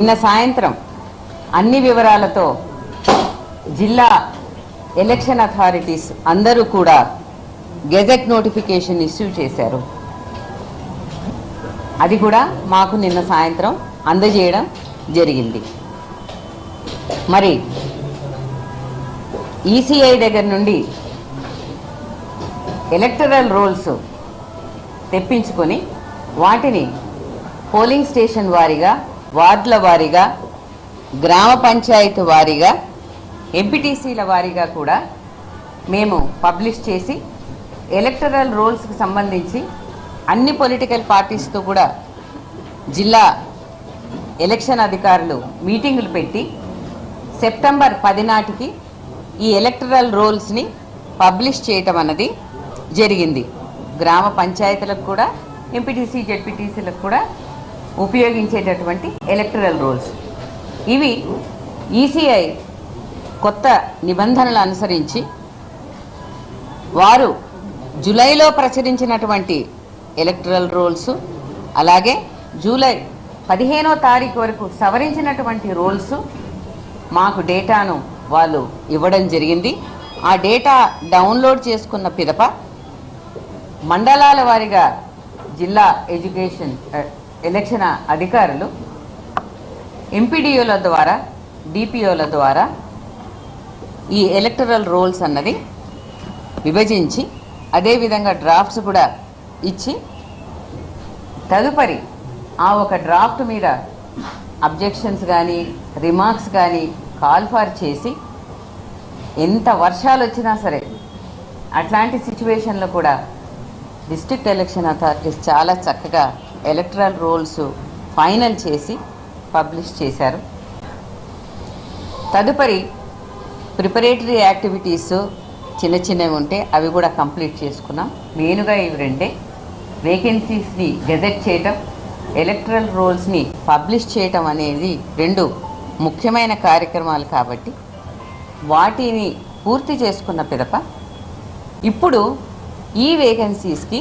నిన్న సాయంత్రం అన్ని వివరాలతో జిల్లా ఎలక్షన్ అథారిటీస్ అందరూ కూడా గెజెట్ నోటిఫికేషన్ ఇష్యూ చేశారు. అది కూడా మాకు నిన్న సాయంత్రం అందజేయడం జరిగింది. మరి ఈసీఐ దగ్గర నుండి ఎలక్టరల్ రోల్స్ తెప్పించుకొని వాటిని పోలింగ్ స్టేషన్ వారీగా, వార్డుల వారీగా, గ్రామ పంచాయతీ వారీగా, ఎంపీటీసీల వారీగా కూడా మేము పబ్లిష్ చేసి ఎలక్టరల్ రోల్స్కి సంబంధించి అన్ని పొలిటికల్ పార్టీస్తో కూడా జిల్లా ఎలక్షన్ అధికారులు మీటింగులు పెట్టి సెప్టెంబర్ 10 నాటికి ఈ ఎలక్టరల్ రోల్స్ని పబ్లిష్ చేయటం అన్నది జరిగింది. గ్రామ పంచాయతీలకు కూడా, ఎంపీటీసీ జెడ్పీటీసీలకు కూడా ఉపయోగించేటటువంటి ఎలక్టరల్ రోల్స్ ఇవి. ఈసీఐ కొత్త నిబంధనలు అనుసరించి వారు జూలైలో ప్రచురించినటువంటి ఎలక్టరల్ రోల్స్, అలాగే జూలై 15వ తారీఖు వరకు సవరించినటువంటి రోల్స్ మాకు డేటాను వాళ్ళు ఇవ్వడం జరిగింది. ఆ డేటా డౌన్లోడ్ చేసుకున్న పిదప మండలాల వారీగా జిల్లా ఎలక్షన్ అధికారులు ఎంపీడీఓల ద్వారా, డిపిఓల ద్వారా ఈ ఎలక్టరల్ రోల్స్ అన్నది విభజించి అదేవిధంగా డ్రాఫ్ట్స్ కూడా ఇచ్చి తదుపరి ఆ ఒక డ్రాఫ్ట్ మీద అబ్జెక్షన్స్ కానీ, రిమార్క్స్ కానీ కాల్ ఫార్ చేసి ఎంత వర్షాలు వచ్చినా సరే అట్లాంటి సిచ్యువేషన్లో కూడా డిస్ట్రిక్ట్ ఎలక్షన్ అథారిటీస్ చాలా చక్కగా ఎలక్టరల్ రోల్స్ ఫైనల్ చేసి పబ్లిష్ చేశారు. తదుపరి ప్రిపరేటరీ యాక్టివిటీస్ చిన్న చిన్నవి ఉంటే అవి కూడా కంప్లీట్ చేసుకున్నాం. మెయిన్గా ఇవి రెండే: వేకెన్సీస్ని గెజెట్ చేయటం, ఎలక్టరల్ రోల్స్ని పబ్లిష్ చేయటం అనేది రెండు ముఖ్యమైన కార్యక్రమాలు. కాబట్టి వాటిని పూర్తి చేసుకున్న పిదప ఇప్పుడు ఈ వేకెన్సీస్కి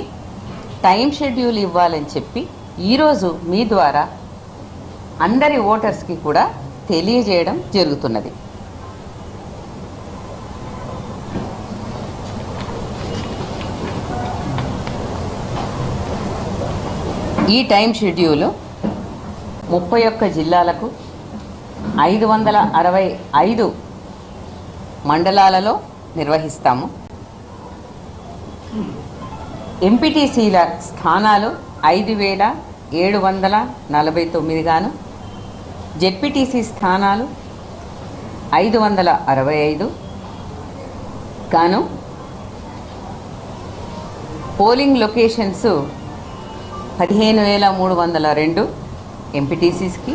టైం షెడ్యూల్ ఇవ్వాలని చెప్పి ఈరోజు మీ ద్వారా అందరి ఓటర్స్కి కూడా తెలియజేయడం జరుగుతున్నది. ఈ టైం షెడ్యూల్ 31 జిల్లాలకు 565 మండలాలలో నిర్వహిస్తాము. ఎంపీటీసీల స్థానాలు 5749 గాను, జెడ్పీటీసీ స్థానాలు 565 గాను, పోలింగ్ లొకేషన్స్ 15302 ఎంపీటీసీస్కి,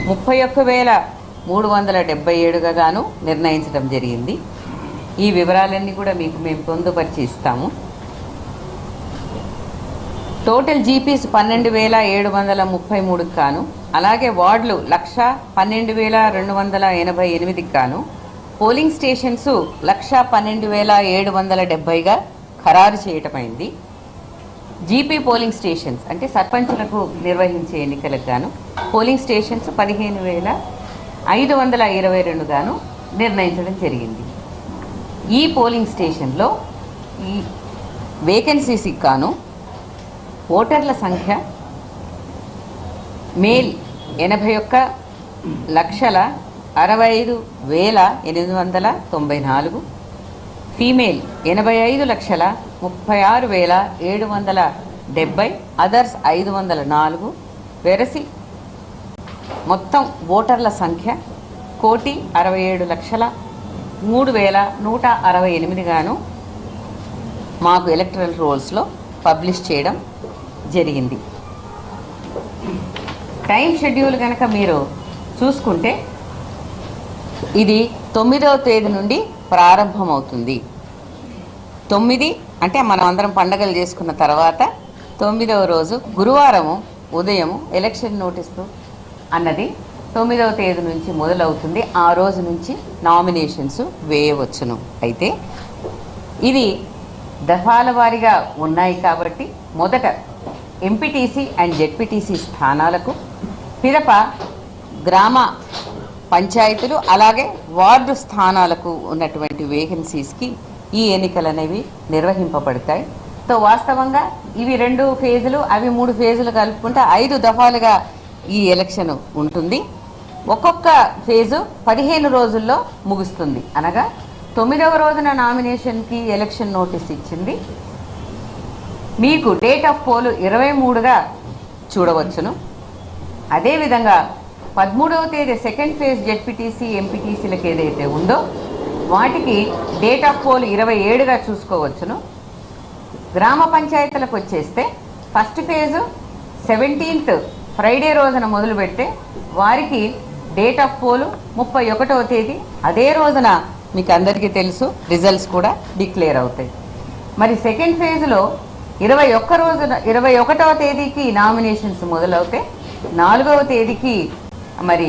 31377గా గాను నిర్ణయించడం జరిగింది. ఈ వివరాలన్నీ కూడా మీకు మేము పొందుపరిచి ఇస్తాము. టోటల్ జీపీస్ 12733 గాను, అలాగే వార్డులు 112,288 గాను, పోలింగ్ స్టేషన్స్ 112,770గా ఖరారు చేయటమైంది. జీపీ పోలింగ్ స్టేషన్స్ అంటే సర్పంచులకు నిర్వహించే ఎన్నికలకు గాను పోలింగ్ స్టేషన్స్ 15,522 గాను నిర్ణయించడం జరిగింది. ఈ పోలింగ్ స్టేషన్లో ఈ వేకెన్సీస్కి గాను ఓటర్ల సంఖ్య మేల్ 81,65,894, ఫీమేల్ 85,36,770, అదర్స్ 504. వెరసి మొత్తం ఓటర్ల సంఖ్య 1,67,03,168 గాను మాకు ఎలక్టరల్ రోల్స్లో పబ్లిష్ చేయడం జరిగింది. టైం షెడ్యూల్ కనుక మీరు చూసుకుంటే ఇది 9వ తేదీ నుండి ప్రారంభమవుతుంది. 9 అంటే మనం అందరం పండగలు చేసుకున్న తర్వాత 9వ రోజు గురువారము ఉదయం ఎలక్షన్ నోటీసు అన్నది 9వ తేదీ నుంచి మొదలవుతుంది. ఆ రోజు నుంచి నామినేషన్స్ వేయవచ్చును. అయితే ఇది దఫాల వారీగా ఉన్నాయి కాబట్టి మొదట ఎంపీటీసీ అండ్ జెడ్పీటీసీ స్థానాలకు పిదప గ్రామ పంచాయతీలు అలాగే వార్డు స్థానాలకు ఉన్నటువంటి వేకెన్సీస్కి ఈ ఎన్నికలు అనేవి నిర్వహింపబడతాయి. సో వాస్తవంగా ఇవి 2 ఫేజులు, అవి 3 ఫేజులు కలుపుకుంటే 5 దఫాలుగా ఈ ఎలక్షన్ ఉంటుంది. ఒక్కొక్క ఫేజు 15 రోజుల్లో ముగుస్తుంది. అనగా 9వ రోజున నామినేషన్కి ఎలక్షన్ నోటీస్ ఇచ్చింది. మీకు డేట్ ఆఫ్ పోల్ 23గా చూడవచ్చును. అదేవిధంగా 13వ తేదీ సెకండ్ ఫేజ్ జెడ్పీటీసీ ఎంపీటీసీలకు ఏదైతే ఉందో వాటికి డేట్ ఆఫ్ పోల్ 27గా చూసుకోవచ్చును. గ్రామ పంచాయతీలకు వచ్చేస్తే ఫస్ట్ ఫేజు 17th ఫ్రైడే రోజున మొదలు పెడితే వారికి డేట్ ఆఫ్ పోల్ 31వ తేదీ. అదే రోజున మీకు అందరికీ తెలుసు రిజల్ట్స్ కూడా డిక్లేర్ అవుతాయి. మరి సెకండ్ ఫేజ్లో 21వ తేదీకి నామినేషన్స్ మొదలవుతాయి. 4వ తేదీకి మరి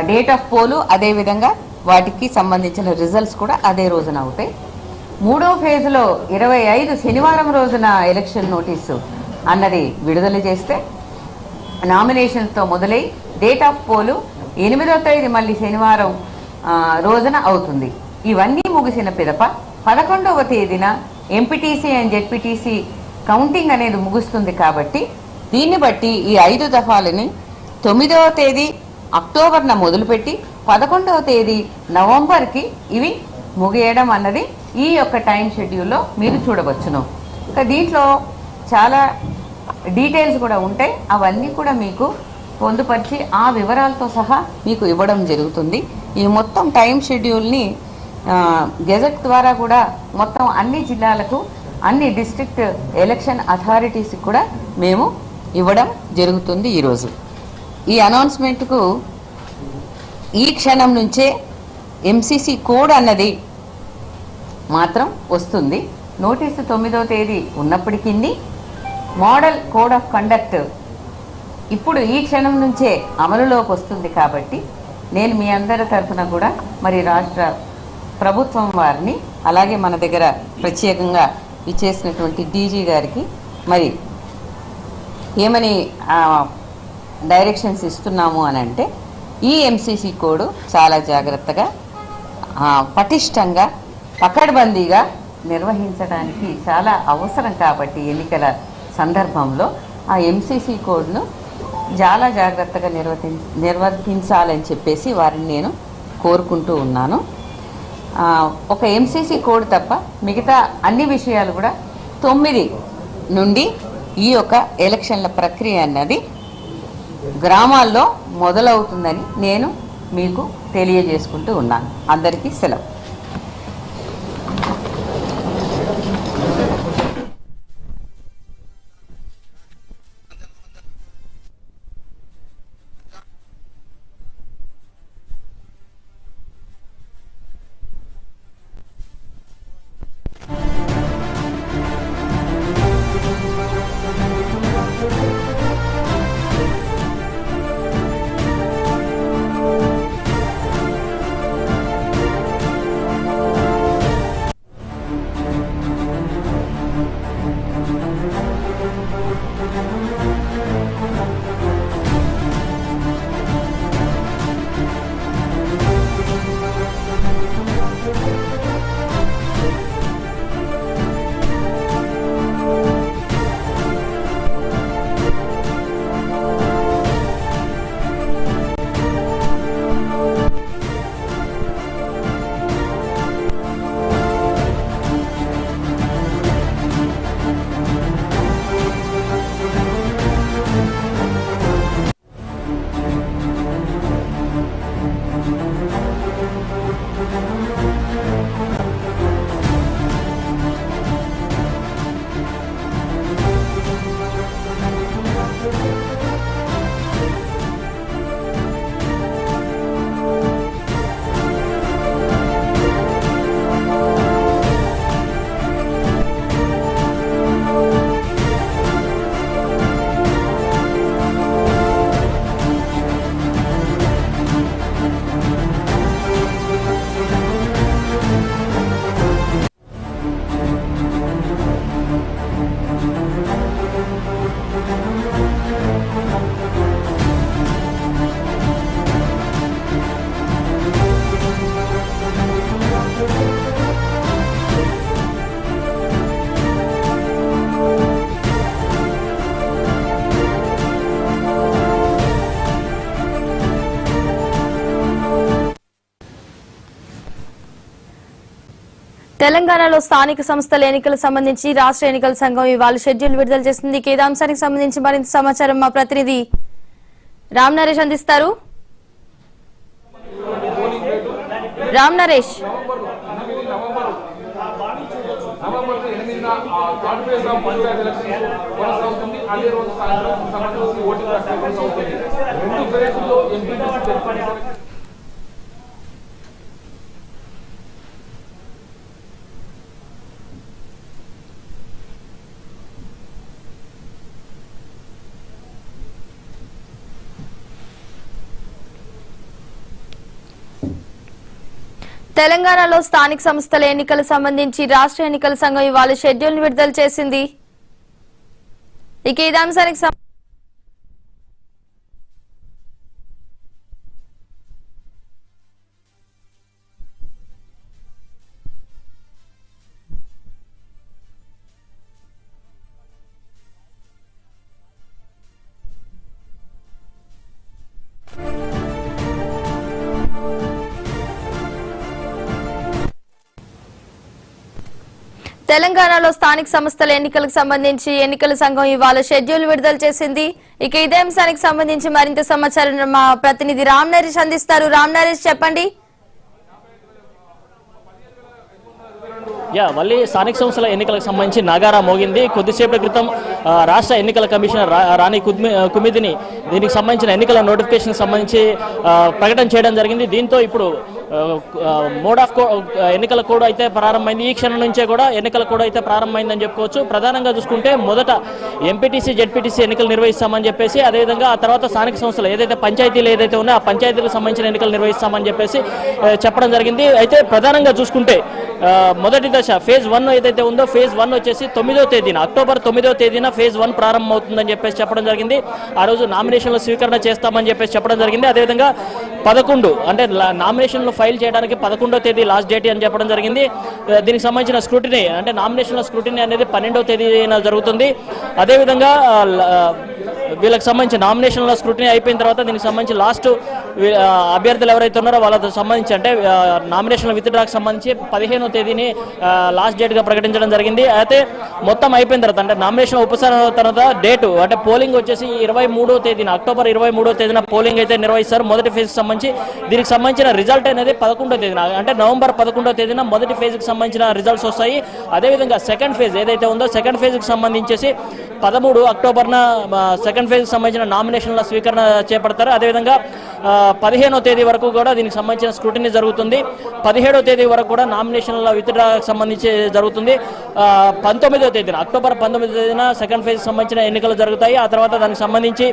డేట్ ఆఫ్ పోలు, అదేవిధంగా వాటికి సంబంధించిన రిజల్ట్స్ కూడా అదే రోజున అవుతాయి. 3వ ఫేజ్లో 25 శనివారం రోజున ఎలక్షన్ నోటీసు అన్నది విడుదల చేస్తే నామినేషన్స్తో మొదలై డేట్ ఆఫ్ పోలు 8వ తేదీ మళ్ళీ శనివారం రోజున అవుతుంది. ఇవన్నీ ముగిసిన పిదప 11వ తేదీన ఎంపీటీసీ అండ్ జెడ్పీటీసీ కౌంటింగ్ అనేది ముగుస్తుంది. కాబట్టి దీన్ని బట్టి ఈ 5 దఫాలని 9వ తేదీ అక్టోబర్న మొదలుపెట్టి 11వ తేదీ నవంబర్కి ఇవి ముగియడం అన్నది ఈ యొక్క టైం షెడ్యూల్లో మీరు చూడవచ్చును. ఇంకా దీంట్లో చాలా డీటెయిల్స్ కూడా ఉంటాయి. అవన్నీ కూడా మీకు పొందుపరిచి ఆ వివరాలతో సహా మీకు ఇవ్వడం జరుగుతుంది. ఈ మొత్తం టైం షెడ్యూల్ని గెజెట్ ద్వారా కూడా మొత్తం అన్ని జిల్లాలకు, అన్ని డిస్ట్రిక్ట్ ఎలక్షన్ అథారిటీస్కి కూడా మేము ఇవ్వడం జరుగుతుంది. ఈరోజు ఈ అనౌన్స్మెంట్కు ఈ క్షణం నుంచే ఎంసీసీ కోడ్ అన్నది మాత్రం వస్తుంది. నోటీసు 9వ తేదీ ఉన్నప్పటికీ మోడల్ కోడ్ ఆఫ్ కండక్ట్ ఇప్పుడు ఈ క్షణం నుంచే అమలులోకి వస్తుంది. కాబట్టి నేను మీ అందరి తరఫున కూడా మరి రాష్ట్ర ప్రభుత్వం వారిని, అలాగే మన దగ్గర ప్రత్యేకంగా ఇచ్చేసినటువంటి డీజీ గారికి మరి ఏమని డైరెక్షన్స్ ఇస్తున్నాము అని అంటే, ఈ ఎంసీసీ కోడ్ చాలా జాగ్రత్తగా పటిష్టంగా పకడ్బందీగా నిర్వహించడానికి చాలా అవసరం. కాబట్టి ఎన్నికల సందర్భంలో ఆ ఎంసీసీ కోడ్ను చాలా జాగ్రత్తగా నిర్వర్తించాలని చెప్పేసి వారిని నేను కోరుకుంటూ ఉన్నాను. ఒక ఎంసీసీ కోడ్ తప్ప మిగతా అన్ని విషయాలు కూడా 9 నుండి ఈ యొక్క ఎలక్షన్ల ప్రక్రియ అన్నది గ్రామాల్లో మొదలవుతుందని నేను మీకు తెలియజేసుకుంటూ ఉన్నాను. అందరికీ సెలవు. తెలంగాణలో స్థానిక సంస్థల ఎన్నికలకు సంబంధించి రాష్ట్ర ఎన్నికల సంఘం ఇవాళ షెడ్యూల్ విడుదల చేసింది. ఇదే అంశానికి సంబంధించి మరింత సమాచారం మా ప్రతినిధి రామ్ నరేష్ అందిస్తారు. రామ్ నరేష్, తెలంగాణలో స్థానిక సంస్థల ఎన్నికలకు సంబంధించి రాష్ట్ర ఎన్నికల సంఘం ఇవాళ షెడ్యూల్ విడుదల చేసింది. ఇదే అంశానికి తెలంగాణలో స్థానిక సంస్థల ఎన్నికలకు సంబంధించి ఎన్నికల సంఘం ఇవాళ షెడ్యూల్ విడుదల చేసింది. ఇదే అంశానికి సంబంధించి మరింత సమాచారం మా ప్రతినిధి రామ్ నరేష్ అందిస్తారు. రామ్ నరేష్, చెప్పండి. మళ్ళీ స్థానిక సంస్థల ఎన్నికలకు సంబంధించి నగారా మోగింది. కొద్దిసేపటి క్రితం రాష్ట్ర ఎన్నికల కమిషనర్ రాణి కుమిదిని దీనికి సంబంధించిన ఎన్నికల నోటిఫికేషన్ సంబంధించి ప్రకటన చేయడం జరిగింది. దీంతో ఇప్పుడు మోడ్ ఆఫ్ ఎన్నికల కోడ్ అయితే ప్రారంభమైంది. ఈ క్షణం నుంచే కూడా ఎన్నికల కోడ్ అయితే ప్రారంభమైందని చెప్పుకోవచ్చు. ప్రధానంగా చూసుకుంటే మొదట ఎంపీటీసీ జెడ్పీటీసీ ఎన్నికలు నిర్వహిస్తామని చెప్పేసి, అదేవిధంగా ఆ తర్వాత స్థానిక సంస్థలు ఏదైతే పంచాయతీలు ఏదైతే ఉన్నాయో ఆ పంచాయతీలకు సంబంధించిన ఎన్నికలు నిర్వహిస్తామని చెప్పేసి చెప్పడం జరిగింది. అయితే ప్రధానంగా చూసుకుంటే మొదటి దశ ఫేజ్ 1 ఏదైతే ఉందో ఫేజ్ 1 వచ్చేసి 9వ తేదీన అక్టోబర్ 9వ తేదీన ఫేజ్ 1 ప్రారంభమవుతుందని చెప్పేసి చెప్పడం జరిగింది. ఆ రోజు నామినేషన్ల స్వీకరణ చేస్తామని చెప్పేసి చెప్పడం జరిగింది. అదేవిధంగా 11 అంటే నామినేషన్లు ఫైల్ చేయడానికి 11వ తేదీ లాస్ట్ డేట్ అని చెప్పడం జరిగింది. దీనికి సంబంధించిన స్క్రూటినీ అంటే నామినేషన్ల స్క్రూటినీ అనేది 12వ తేదీన జరుగుతుంది. అదేవిధంగా వీళ్ళకి సంబంధించి నామినేషన్ల స్క్రూటినీ అయిపోయిన తర్వాత దీనికి సంబంధించి లాస్ట్ అభ్యర్థులు ఎవరైతే ఉన్నారో వాళ్ళకి సంబంధించి అంటే నామినేషన్ల విత్డ్రాకి సంబంధించి 15వ తేదీని లాస్ట్ డేట్గా ప్రకటించడం జరిగింది. అయితే మొత్తం అయిపోయిన తర్వాత అంటే నామినేషన్ ఉపసంహరణ తర్వాత డేటు అంటే పోలింగ్ వచ్చేసి 23వ తేదీన అక్టోబర్ 23వ తేదీన పోలింగ్ అయితే నిర్వహిస్తారు మొదటి ఫేజ్కి సంబంధించి. దీనికి సంబంధించిన రిజల్ట్ అనేది 11వ తేదీన అంటే నవంబర్ 11వ తేదీన మొదటి ఫేజ్కి సంబంధించిన రిజల్ట్స్ వస్తాయి. అదేవిధంగా సెకండ్ ఫేజ్ ఏదైతే ఉందో సెకండ్ ఫేజ్కి సంబంధించేసి 13 అక్టోబర్న సెకండ్ ఫేజ్కి సంబంధించిన నామినేషన్ల స్వీకరణ చేపడతారు. అదేవిధంగా 15వ తేదీ వరకు కూడా దీనికి సంబంధించిన స్క్రూటినీ జరుగుతుంది. 17వ తేదీ వరకు కూడా నామినేషన్ల విత్డ్రాకి సంబంధించి జరుగుతుంది. 19వ తేదీన అక్టోబర్ 19వ తేదీన సెకండ్ ఫేజ్కి సంబంధించిన ఎన్నికలు జరుగుతాయి. ఆ తర్వాత దానికి సంబంధించి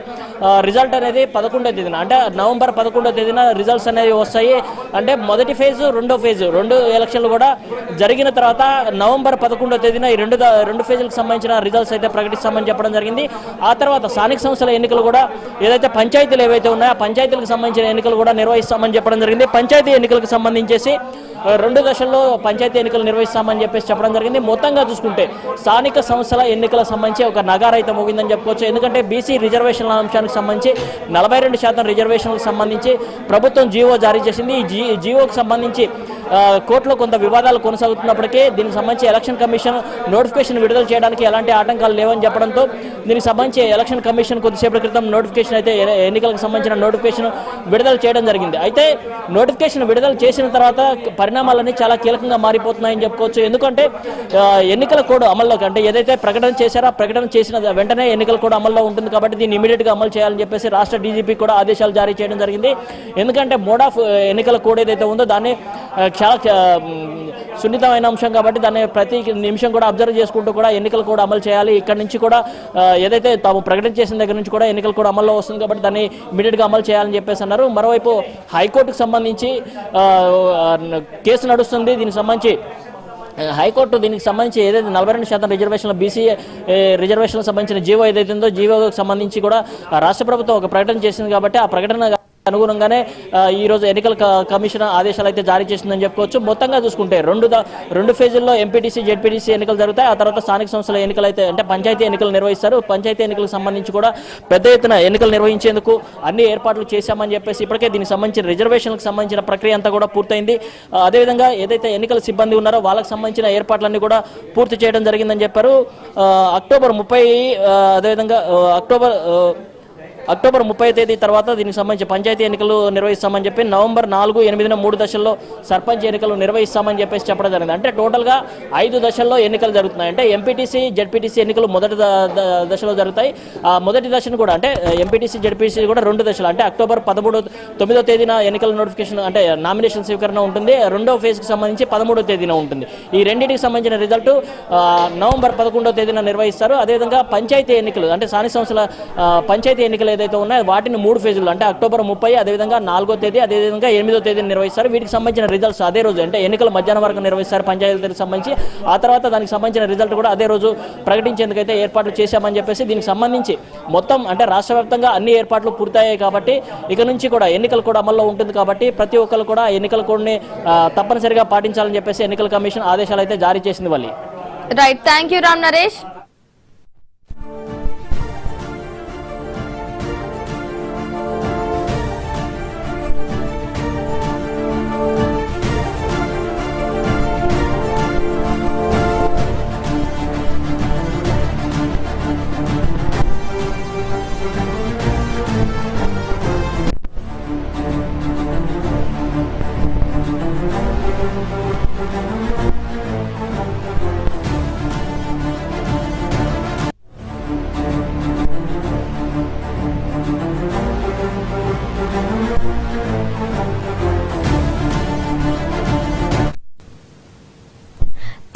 రిజల్ట్ అనేది 11వ తేదీన అంటే నవంబర్ 11వ తేదీన రిజల్ట్స్ అనేవి వస్తాయి. అంటే మొదటి ఫేజ్ రెండో ఫేజ్ రెండు ఎలక్షన్లు కూడా జరిగిన తర్వాత నవంబర్ 11వ తేదీన ఈ రెండు ఫేజ్లకు సంబంధించిన రిజల్ట్స్ అయితే ప్రకటిస్తామని చెప్పడం జరిగింది. ఆ తర్వాత స్థానిక సంస్థల ఎన్నికలు కూడా ఏదైతే పంచాయతీలు ఏవైతే ఉన్నాయో ఆ పంచాయతీలకు సంబంధించిన ఎన్నికలు కూడా నిర్వహిస్తామని చెప్పడం జరిగింది. పంచాయతీ ఎన్నికలకు సంబంధించేసి 2 దశల్లో పంచాయతీ ఎన్నికలు నిర్వహిస్తామని చెప్పేసి చెప్పడం జరిగింది. మొత్తంగా చూసుకుంటే స్థానిక సంస్థల ఎన్నికల సంబంధించి ఒక నగారా అయితే మోగిందని చెప్పుకోవచ్చు. ఎందుకంటే బీసీ రిజర్వేషన్ల అంశానికి సంబంధించి 42% రిజర్వేషన్లకు సంబంధించి ప్రభుత్వం జీవో జారీ చేసింది. ఈ జీవోకి సంబంధించి కోర్టులో కొంత వివాదాలు కొనసాగుతున్నప్పటికీ దీనికి సంబంధించి ఎలక్షన్ కమిషన్ నోటిఫికేషన్ విడుదల చేయడానికి ఎలాంటి ఆటంకాలు లేవని చెప్పడంతో దీనికి సంబంధించి ఎలక్షన్ కమిషన్ కొద్దిసేపటి క్రితం నోటిఫికేషన్ అయితే ఎన్నికలకు సంబంధించిన నోటిఫికేషన్ విడుదల చేయడం జరిగింది. అయితే నోటిఫికేషన్ విడుదల చేసిన తర్వాత పరిణామాలన్నీ చాలా కీలకంగా మారిపోతున్నాయని చెప్పుకోవచ్చు. ఎందుకంటే ఎన్నికల కోడ్ అమల్లోకి అంటే ఏదైతే ప్రకటన చేశారో ఆ ప్రకటన చేసిన వెంటనే ఎన్నికల కోడ్ అమల్లో ఉంటుంది కాబట్టి దీన్ని ఇమీడియట్గా అమలు చేయాలని చెప్పేసి రాష్ట్ర డీజీపీ కూడా ఆదేశాలు జారీ చేయడం జరిగింది. ఎందుకంటే మోడ్ ఆఫ్ ఎన్నికల కోడ్ ఏదైతే ఉందో దాన్ని చాలా సున్నితమైన అంశం కాబట్టి దాన్ని ప్రతి నిమిషం కూడా అబ్జర్వ్ చేసుకుంటూ కూడా ఎన్నికలు కూడా అమలు చేయాలి. ఇక్కడ నుంచి కూడా ఏదైతే తాము ప్రకటన చేసిన దగ్గర నుంచి కూడా ఎన్నికలు కూడా అమల్లో వస్తుంది కాబట్టి దాన్ని ఇమీడియట్గా అమలు చేయాలని చెప్పేసి అన్నారు. మరోవైపు హైకోర్టుకు సంబంధించి కేసు నడుస్తుంది. దీనికి సంబంధించి హైకోర్టు దీనికి సంబంధించి ఏదైతే 42% రిజర్వేషన్ల బీసీ రిజర్వేషన్లకు సంబంధించిన జీవో ఏదైతే ఉందో జీవోకి సంబంధించి కూడా రాష్ట్ర ప్రభుత్వం ఒక ప్రకటన చేసింది కాబట్టి ఆ ప్రకటన అనుగుణంగానే ఈ రోజు ఎన్నికల కమిషన్ ఆదేశాలు అయితే జారీ చేసిందని చెప్పుకోవచ్చు. మొత్తంగా చూసుకుంటే రెండు ఫేజుల్లో ఎంపీటీసీ జెడ్పీటీసీ ఎన్నికలు జరుగుతాయి. ఆ తర్వాత స్థానిక సంస్థల ఎన్నికలు అయితే అంటే పంచాయతీ ఎన్నికలు నిర్వహిస్తారు. పంచాయతీ ఎన్నికలకు సంబంధించి కూడా పెద్ద ఎత్తున ఎన్నికలు నిర్వహించేందుకు అన్ని ఏర్పాట్లు చేశామని చెప్పేసి ఇప్పటికే దీనికి సంబంధించిన రిజర్వేషన్లకు సంబంధించిన ప్రక్రియ అంతా కూడా పూర్తయింది. అదేవిధంగా ఏదైతే ఎన్నికల సిబ్బంది ఉన్నారో వాళ్ళకి సంబంధించిన ఏర్పాట్లన్నీ కూడా పూర్తి చేయడం జరిగిందని చెప్పారు. అక్టోబర్ 30 అదేవిధంగా అక్టోబర్ 30 తేదీ తర్వాత దీనికి సంబంధించి పంచాయతీ ఎన్నికలు నిర్వహిస్తామని చెప్పి నవంబర్ 4, 8న 3 దశల్లో సర్పంచ్ ఎన్నికలు నిర్వహిస్తామని చెప్పేసి చెప్పడం జరిగింది. అంటే టోటల్గా 5 దశల్లో ఎన్నికలు జరుగుతున్నాయి. అంటే ఎంపీటీసీ జెడ్పీటీసీ ఎన్నికలు మొదటి దశలో జరుగుతాయి. మొదటి దశను కూడా అంటే ఎంపీటీసీ జెడ్పీటీసీ కూడా 2 దశలు అంటే అక్టోబర్ 9వ తేదీన ఎన్నికల నోటిఫికేషన్ అంటే నామినేషన్ స్వీకరణ ఉంటుంది. రెండో ఫేజ్కి సంబంధించి 13వ తేదీన ఉంటుంది. ఈ రెండింటికి సంబంధించిన రిజల్ట్ నవంబర్ 11వ తేదీన నిర్వహిస్తారు. అదేవిధంగా పంచాయతీ ఎన్నికలు అంటే స్థానిక సంస్థల పంచాయతీ ఎన్నికలు ఏదైతే ఉన్నాయో వాటిని 3 ఫేజులు అంటే అక్టోబర్ 30, అదేవిధంగా 4వ తేదీ, అదేవిధంగా 8వ తేదీని నిర్వహిస్తారు. వీటికి సంబంధించిన రిజల్ట్స్ అదే రోజు అంటే ఎన్నికల మధ్యాహ్నం వరకు నిర్వహిస్తారు పంచాయతీలకు సంబంధించి. ఆ తర్వాత దానికి సంబంధించిన రిజల్ట్ కూడా అదే రోజు ప్రకటించేందుకైతే ఏర్పాట్లు చేశామని చెప్పేసి దీనికి సంబంధించి మొత్తం అంటే రాష్ట్ర వ్యాప్తంగా అన్ని ఏర్పాట్లు పూర్తయ్యాయి. కాబట్టి ఇక నుంచి కూడా ఎన్నికలు కూడా అమల్లో ఉంటుంది. కాబట్టి ప్రతి ఒక్కరు కూడా ఎన్నికల కోడ్ని తప్పనిసరిగా పాటించాలని చెప్పేసి ఎన్నికల కమిషన్ ఆదేశాలు అయితే జారీ చేసింది. వాళ్ళు right, thank you Ram Naresh.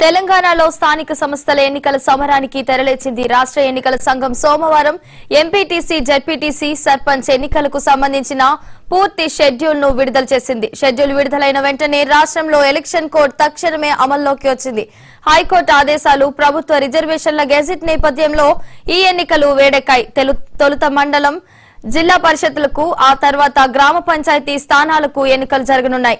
తెలంగాణలో స్థానిక సంస్థల ఎన్నికల సమరానికి తెరలేచింది. రాష్ట్ర ఎన్నికల సంఘం సోమవారం ఎంపీటీసీ, జెడ్పీటీసీ, సర్పంచ్ ఎన్నికలకు సంబంధించిన పూర్తి షెడ్యూల్ ను విడుదల చేసింది. షెడ్యూల్ విడుదలైన వెంటనే రాష్ట్రంలో ఎలక్షన్ కోడ్ తక్షణమే అమల్లోకి వచ్చింది. హైకోర్టు ఆదేశాలు, ప్రభుత్వ రిజర్వేషన్ల గెజిట్ నేపథ్యంలో ఈ ఎన్నికలు వేడెక్కాయి. తొలుత మండలం, జిల్లా పరిషత్లకు, ఆ తర్వాత గ్రామ పంచాయతీ స్థానాలకు ఎన్నికలు జరగనున్నాయి.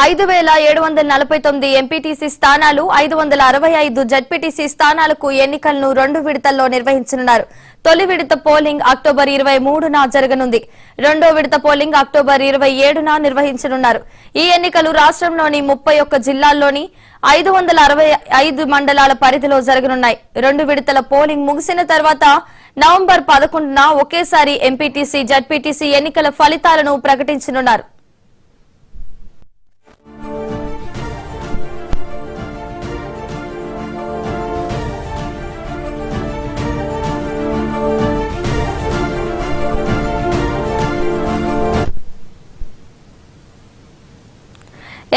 ఐదు 5,749 ఎంపీటీసీ స్థానాలు, 565 జెడ్పీటీసీ స్థానాలకు ఎన్నికలను 2 విడతల్లో నిర్వహించనున్నారు. తొలి విడత పోలింగ్ అక్టోబర్ 23న జరగనుంది. రెండో విడత పోలింగ్ అక్టోబర్ 27న నిర్వహించనున్నారు. ఈ ఎన్నికలు రాష్ట్రంలోని 31 జిల్లాల్లోని 565 మండలాల పరిధిలో జరగనున్నాయి. 2 విడతల పోలింగ్ ముగిసిన తర్వాత నవంబర్ 11న ఒకేసారి ఎంపీటీసీ, జెడ్పీటీసీ ఎన్నికల ఫలితాలను ప్రకటించనున్నారు.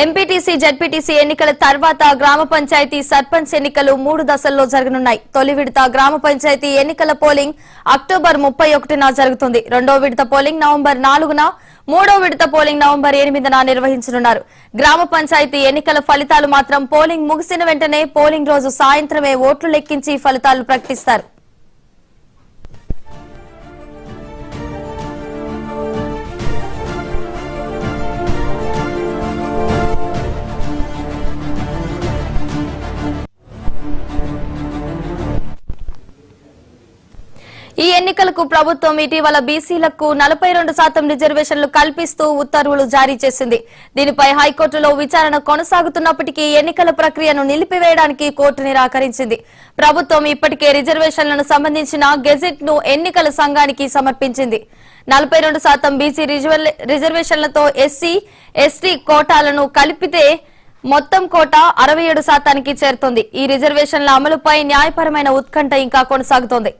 ఎంపీటీసీ, జెడ్పీటీసీ ఎన్నికల తర్వాత గ్రామ పంచాయతీ, సర్పంచ్ ఎన్నికలు 3 దశల్లో జరగనున్నాయి. తొలి విడత గ్రామ పంచాయతీ ఎన్నికల పోలింగ్ అక్టోబర్ 31న జరుగుతుంది. రెండో విడత పోలింగ్ నవంబర్ 4న, మూడో విడత పోలింగ్ నవంబర్ 8న నిర్వహించనున్నారు. గ్రామ పంచాయతీ ఎన్నికల ఫలితాలు మాత్రం పోలింగ్ ముగిసిన వెంటనే పోలింగ్ రోజు సాయంత్రమే ఓట్లు లెక్కించి ఫలితాలు ప్రకటిస్తారు. ఈ ఎన్నికలకు ప్రభుత్వం ఇటీవల బీసీలకు 42% రిజర్వేషన్లు కల్పిస్తూ ఉత్తర్వులు జారీ చేసింది. దీనిపై హైకోర్టులో విచారణ కొనసాగుతున్నప్పటికీ ఎన్నికల ప్రక్రియను నిలిపివేయడానికి కోర్టు నిరాకరించింది. ప్రభుత్వం ఇప్పటికే రిజర్వేషన్లను సంబంధించిన గెజిట్ ను ఎన్నికల సంఘానికి సమర్పించింది. 42% బీసీ రిజర్వేషన్లతో ఎస్సీ, ఎస్టీ కోటాలను కలిపితే మొత్తం కోటా 67%కి చేరుతోంది. ఈ రిజర్వేషన్ల అమలుపై న్యాయపరమైన ఉత్కంఠ ఇంకా కొనసాగుతోంది.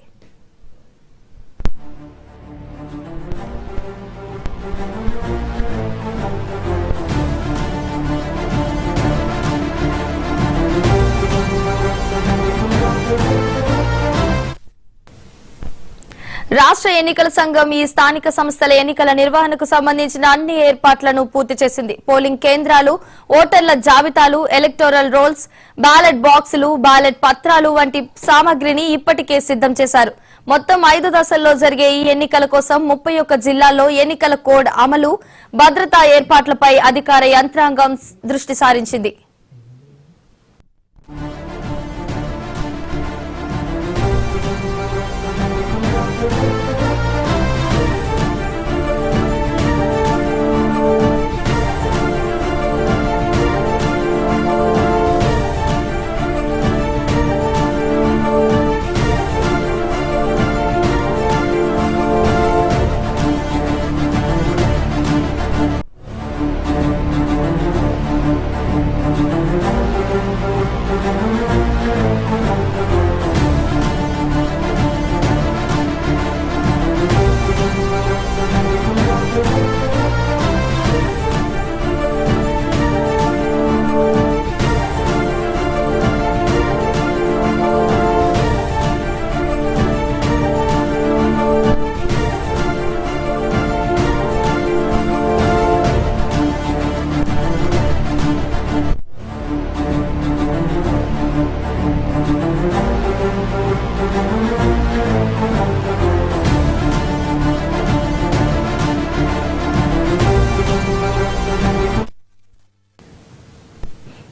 రాష్ట్ర ఎన్నికల సంఘం ఈ స్థానిక సంస్థల ఎన్నికల నిర్వహణకు సంబంధించిన అన్ని ఏర్పాట్లను పూర్తి చేసింది. పోలింగ్ కేంద్రాలు, ఓటర్ల జాబితాలు, ఎలక్టోరల్ రోల్స్, బ్యాలెట్ బాక్సులు, బ్యాలెట్ పత్రాలు వంటి సామగ్రిని ఇప్పటికే సిద్ధం చేశారు. మొత్తం 5 దశల్లో జరిగే ఈ ఎన్నికల కోసం 31 జిల్లాల్లో ఎన్నికల కోడ్ అమలు, భద్రతా ఏర్పాట్లపై అధికార యంత్రాంగం దృష్టి సారించింది.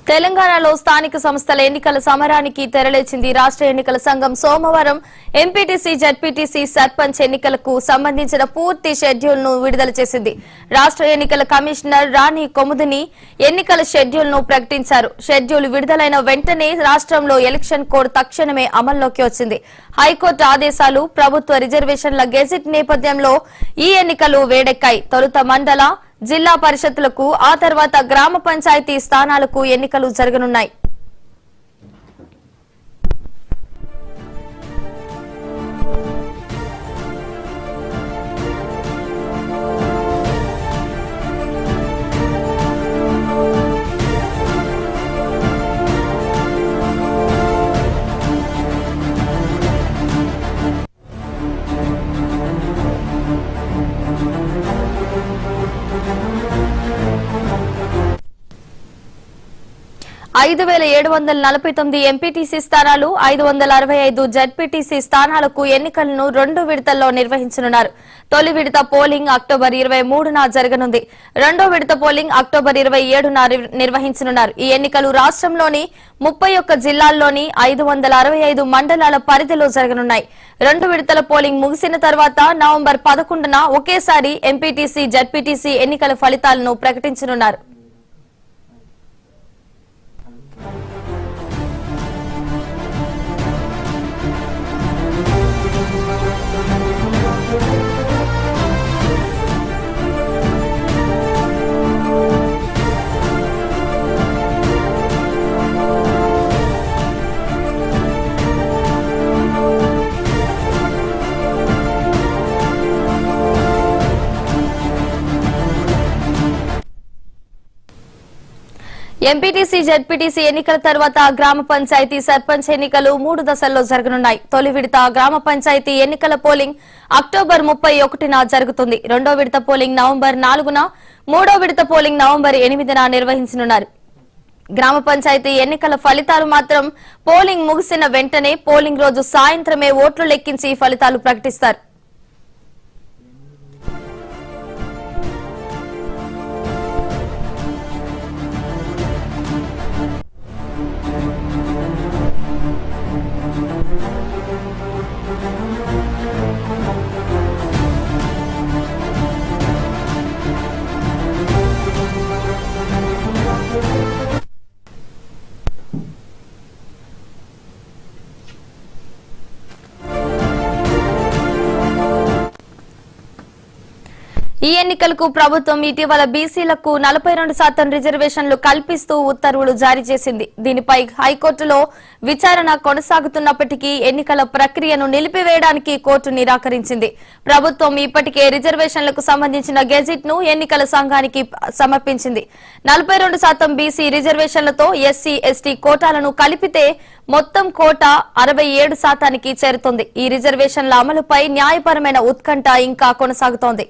తెలంగాణలో స్థానిక సంస్థల ఎన్నికల సమరానికి తెరలేచింది. రాష్ట్ర ఎన్నికల సంఘం సోమవారం ఎంపీటీసీ, జడ్పీటీసీ, సర్పంచ్ ఎన్నికలకు సంబంధించిన పూర్తి షెడ్యూల్ ను విడుదల చేసింది. రాష్ట్ర ఎన్నికల కమిషనర్ రాణి కుముదిని ఎన్నికల షెడ్యూల్ ను ప్రకటించారు. షెడ్యూల్ విడుదలైన వెంటనే రాష్ట్రంలో ఎలక్షన్ కోడ్ తక్షణమే అమల్లోకి వచ్చింది. హైకోర్టు ఆదేశాలు, ప్రభుత్వ రిజర్వేషన్ల గెజిట్ నేపథ్యంలో ఈ ఎన్నికలు వేడెక్కాయి. తొలుత మండల, జిల్లా పరిషత్తులకు, ఆ తర్వాత గ్రామ పంచాయతీ స్థానాలకు ఎన్నికలు జరగనున్నాయి. $5,749 ఎంపీటీసీ స్థానాలు, 565 జడ్పీటీసీ స్థానాలకు ఎన్నికలను 2 విడతల్లో నిర్వహించనున్నారు. తొలి విడత పోలింగ్ అక్టోబర్ 23న జరగనుంది. రెండో విడత పోలింగ్ అక్టోబర్ 27న నిర్వహించనున్నారు. ఈ ఎన్నికలు రాష్ట్రంలోని 31 జిల్లాల్లోని 565 మండలాల పరిధిలో జరగనున్నాయి. 2 విడతల పోలింగ్ ముగిసిన తర్వాత నవంబర్ 11న ఒకేసారి ఎంపీటీసీ, జడ్పీటీసీ ఎన్నికల ఫలితాలను ప్రకటించనున్నారు. ఎంపీటీసీ, జడ్పీటీసీ ఎన్నికల తర్వాత గ్రామ పంచాయతీ, సర్పంచ్ ఎన్నికలు 3 దశల్లో జరగనున్నాయి. తొలి విడత గ్రామ పంచాయతీ ఎన్నికల పోలింగ్ అక్టోబర్ 31న జరుగుతుంది. రెండో విడత పోలింగ్ నవంబర్ 4న, మూడో విడత పోలింగ్ నవంబర్ 8న నిర్వహించనున్నారు. గ్రామ పంచాయతీ ఎన్నికల ఫలితాలు మాత్రం పోలింగ్ ముగిసిన వెంటనే పోలింగ్ రోజు సాయంత్రమే ఓట్లు లెక్కించి ఫలితాలు ప్రకటిస్తారు. ఈ ఎన్నికలకు ప్రభుత్వం ఇటీవల బీసీలకు 42% రిజర్వేషన్లు కల్పిస్తూ ఉత్తర్వులు జారీ చేసింది. దీనిపై హైకోర్టులో విచారణ కొనసాగుతున్నప్పటికీ ఎన్నికల ప్రక్రియను నిలిపివేయడానికి కోర్టు నిరాకరించింది. ప్రభుత్వం ఇప్పటికే రిజర్వేషన్లకు సంబంధించిన గెజిట్ ను ఎన్నికల సంఘానికి సమర్పించింది. 42% బీసీ రిజర్వేషన్లతో ఎస్సీ ఎస్టీ కోటాలను కలిపితే మొత్తం కోటా 67%కి చేరుతుంది. ఈ రిజర్వేషన్ల అమలుపై న్యాయపరమైన ఉత్కంఠ ఇంకా కొనసాగుతోంది.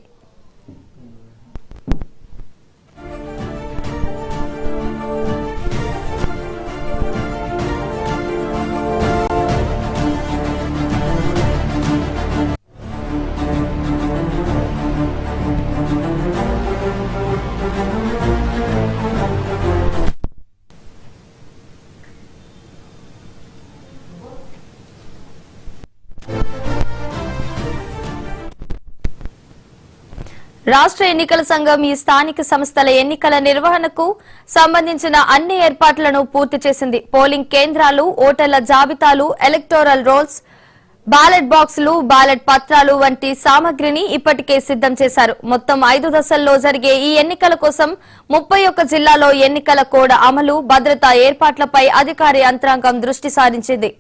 రాష్ట్ర ఎన్నికల సంఘం ఈ స్థానిక సంస్థల ఎన్నికల నిర్వహణకు సంబంధించిన అన్ని ఏర్పాట్లను పూర్తి చేసింది. పోలింగ్ కేంద్రాలు, ఓటర్ల జాబితాలు, ఎలక్టోరల్ రోల్స్, బ్యాలెట్ బాక్సులు, బ్యాలెట్ పత్రాలు వంటి సామగ్రిని ఇప్పటికే సిద్దం చేశారు. మొత్తం 5 దశల్లో జరిగే ఈ ఎన్నికల కోసం 31 జిల్లాలో ఎన్నికల కోడ్ అమలు, భద్రతా ఏర్పాట్లపై అధికార యంత్రాంగం దృష్టి సారించింది.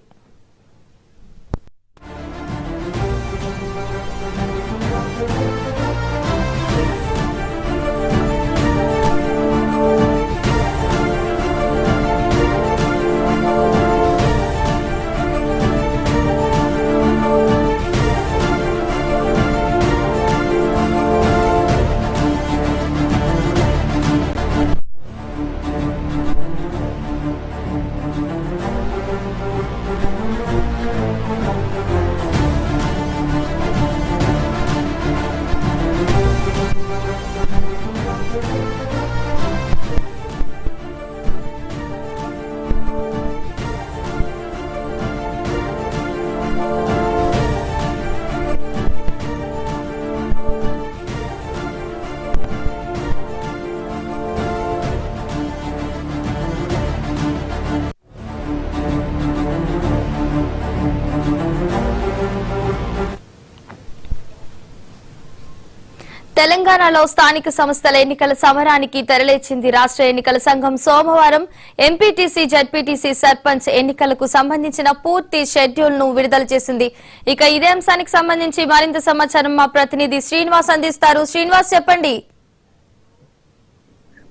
తెలంగాణలో స్థానిక సంస్థల ఎన్నికల సమరానికి తెరలేచింది. రాష్ట్ర ఎన్నికల సంఘం సోమవారం ఎంపీటీసీ, జడ్పీటీసీ, సర్పంచ్ ఎన్నికలకు సంబంధించిన పూర్తి షెడ్యూల్ ను విడుదల చేసింది. ఇక ఇదే అంశానికి సంబంధించి మరింత సమాచారం మా ప్రతినిధి శ్రీనివాస్ అందిస్తారు. శ్రీనివాస్, చెప్పండి.